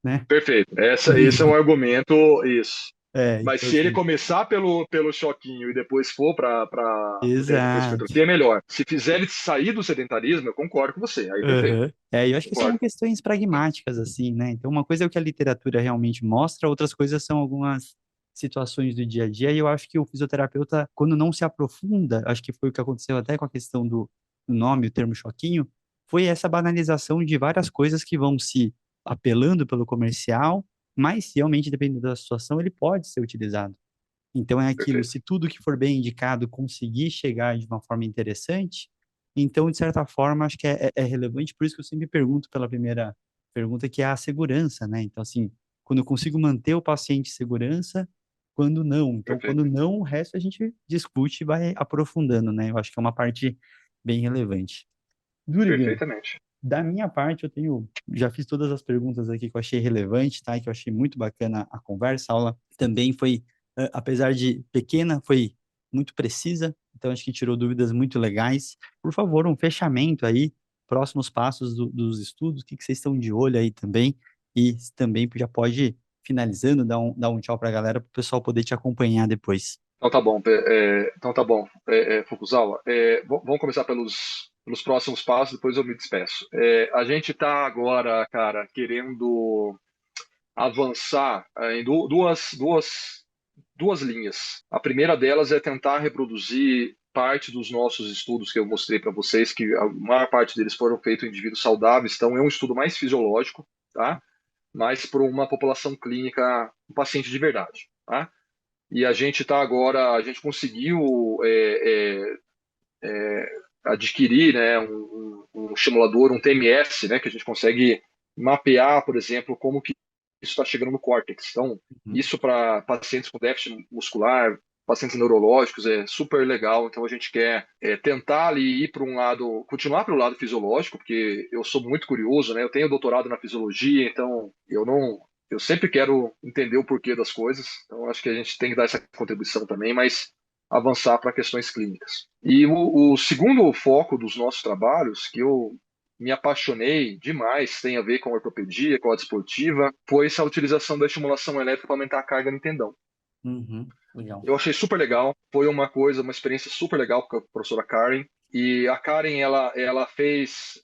né? Perfeito. Esse é um argumento, isso. Mas Então se ele assim, começar pelo choquinho e depois for para depois pra exato. hipertrofia, é melhor. Se fizer ele sair do sedentarismo, eu concordo com você. Aí perfeito. Aham. Eu acho que são Concordo. questões pragmáticas, assim, né? Então, uma coisa é o que a literatura realmente mostra, outras coisas são algumas situações do dia a dia, e eu acho que o fisioterapeuta, quando não se aprofunda, acho que foi o que aconteceu até com a questão do nome, o termo choquinho, foi essa banalização de várias coisas que vão se apelando pelo comercial, mas se realmente, dependendo da situação, ele pode ser utilizado. Então é aquilo, Perfeito. se tudo que for bem indicado conseguir chegar de uma forma interessante, então, de certa forma, acho que é relevante, por isso que eu sempre pergunto pela primeira pergunta, que é a segurança, né? Então, assim, quando eu consigo manter o paciente em segurança, quando não. Então, quando Perfeito. não, o resto a gente discute e vai aprofundando, né? Eu acho que é uma parte bem relevante. Durigan, Perfeitamente. da minha parte, já fiz todas as perguntas aqui que eu achei relevante, tá? Que eu achei muito bacana a conversa, a aula também foi, apesar de pequena, foi muito precisa, então acho que tirou dúvidas muito legais. Por favor, um fechamento aí, próximos passos dos estudos, o que vocês estão de olho aí também, e também já pode, ir finalizando, dar um tchau para a galera, para o pessoal poder te acompanhar depois. Então tá bom, então tá bom, Fukuzawa. Vamos começar pelos próximos passos, depois eu me despeço. A gente está agora, cara, querendo avançar em duas linhas. A primeira delas é tentar reproduzir parte dos nossos estudos que eu mostrei para vocês, que a maior parte deles foram feitos em indivíduos saudáveis, então é um estudo mais fisiológico, tá? Mais para uma população clínica, um paciente de verdade, tá? E a gente está agora, a gente conseguiu adquirir, né, um estimulador, um TMS, né, que a gente consegue mapear, por exemplo, como que isso está chegando no córtex. Então, Uhum. isso para pacientes com déficit muscular, pacientes neurológicos, é super legal. Então, a gente quer tentar ali ir para um lado, continuar para o lado fisiológico, porque eu sou muito curioso, né? Eu tenho doutorado na fisiologia, então eu sempre quero entender o porquê das coisas. Então, acho que a gente tem que dar essa contribuição também, mas avançar para questões clínicas. E o segundo foco dos nossos trabalhos, que eu me apaixonei demais, tem a ver com a ortopedia, com a desportiva, foi essa utilização da estimulação elétrica para aumentar a carga no tendão. Uhum. Legal. Eu achei super legal, foi uma experiência super legal com a professora Karen. E a Karen, ela fez,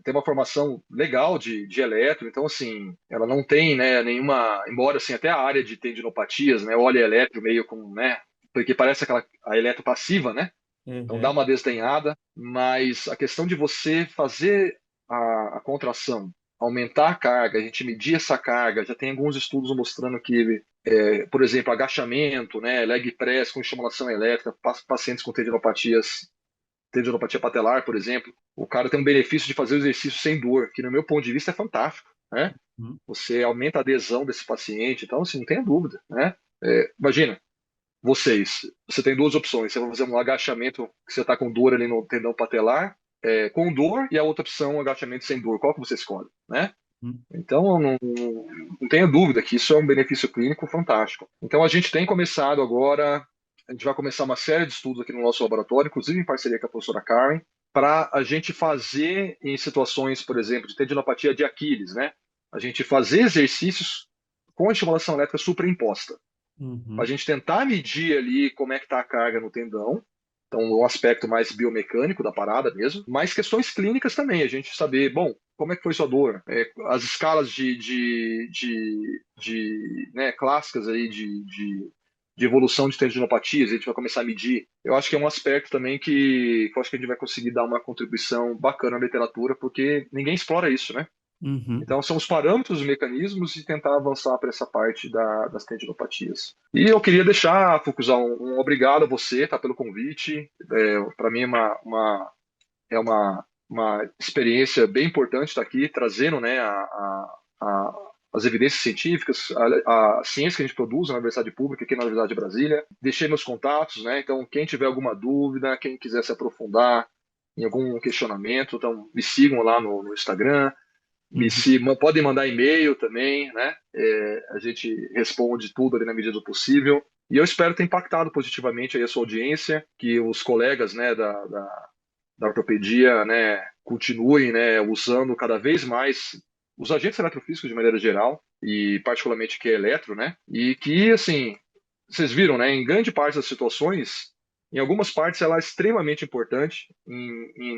tem uma formação legal de eletro, então, assim, ela não tem, né, nenhuma, embora, assim, até a área de tendinopatias, né, olha eletro meio com, né, porque parece a eletro passiva, né, então dá Uhum. uma desdenhada, mas a questão de você fazer a contração, aumentar a carga, a gente medir essa carga, já tem alguns estudos mostrando que, por exemplo, agachamento, né, leg press com estimulação elétrica, pacientes com tendinopatia patelar, por exemplo, o cara tem um benefício de fazer o exercício sem dor, que no meu ponto de vista é fantástico, né? Uhum. Você aumenta a adesão desse paciente, então, assim, não tenha dúvida, né? Imagina, você tem duas opções. Você vai fazer um agachamento que você está com dor ali no tendão patelar, com dor, e a outra opção, um agachamento sem dor. Qual que você escolhe, né? Uhum. Então, não tenha dúvida que isso é um benefício clínico fantástico. Então, a gente tem começado agora, a gente vai começar uma série de estudos aqui no nosso laboratório, inclusive em parceria com a professora Karen, para a gente fazer em situações, por exemplo, de tendinopatia de Aquiles, né? A gente fazer exercícios com a estimulação elétrica superimposta para a Uhum. gente tentar medir ali como é que está a carga no tendão. Então, um aspecto mais biomecânico da parada mesmo, mas questões clínicas também, a gente saber, bom, como é que foi sua dor? As escalas né, clássicas aí de evolução de tendinopatias, a gente vai começar a medir. Eu acho que é um aspecto também que eu acho que a gente vai conseguir dar uma contribuição bacana na literatura, porque ninguém explora isso, né? Uhum. Então, são os parâmetros, os mecanismos e tentar avançar para essa parte das tendinopatias. E eu queria deixar, Fukuzão, um obrigado a você, tá, pelo convite. Para mim é uma experiência bem importante estar aqui, trazendo, né, as evidências científicas, a ciência que a gente produz na Universidade Pública, aqui na Universidade de Brasília. Deixei meus contatos, né? Então, quem tiver alguma dúvida, quem quiser se aprofundar em algum questionamento, então me sigam lá no Instagram. Uhum. Podem mandar e-mail também, né? A gente responde tudo ali na medida do possível. E eu espero ter impactado positivamente aí a sua audiência, que os colegas, né, da ortopedia, né, continuem, né, usando cada vez mais os agentes eletrofísicos de maneira geral, e particularmente que é eletro, né? E que, assim, vocês viram, né, em grande parte das situações, em algumas partes ela é extremamente importante,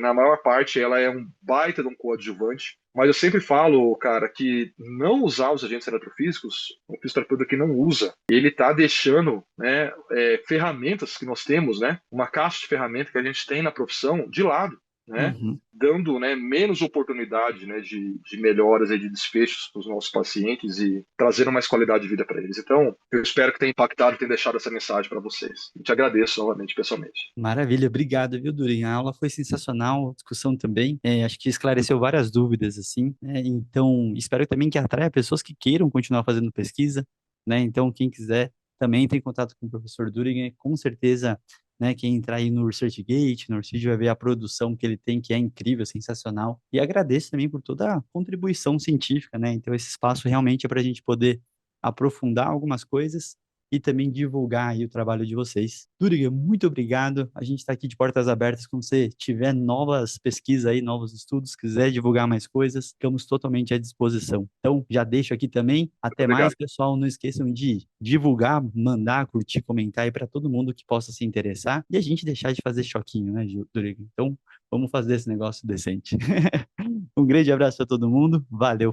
na maior parte ela é um baita de um coadjuvante, mas eu sempre falo, cara, que não usar os agentes eletrofísicos, o fisioterapeuta que não usa, ele está deixando, né, ferramentas que nós temos, né, uma caixa de ferramentas que a gente tem na profissão de lado, né, Uhum. dando, né, menos oportunidade, né, de melhoras e de desfechos para os nossos pacientes e trazendo mais qualidade de vida para eles. Então, eu espero que tenha impactado e tenha deixado essa mensagem para vocês. E te agradeço novamente, pessoalmente. Maravilha, obrigado, viu, Durin? A aula foi sensacional, a discussão também. Acho que esclareceu várias dúvidas, assim, né? Então, espero também que atraia pessoas que queiram continuar fazendo pesquisa, né? Então, quem quiser também tem contato com o professor Durin, com certeza, né? Quem entrar aí no ResearchGate, no Orcid, vai ver a produção que ele tem, que é incrível, sensacional. E agradeço também por toda a contribuição científica, né? Então, esse espaço realmente é para a gente poder aprofundar algumas coisas e também divulgar aí o trabalho de vocês. Duriga, muito obrigado. A gente está aqui de portas abertas. Quando você tiver novas pesquisas aí, novos estudos, quiser divulgar mais coisas, ficamos totalmente à disposição. Então, já deixo aqui também. Muito Até mais, obrigado. pessoal. Não esqueçam de divulgar, mandar, curtir, comentar aí para todo mundo que possa se interessar e a gente deixar de fazer choquinho, né, Duriga? Então, vamos fazer esse negócio decente. Um grande abraço a todo mundo. Valeu.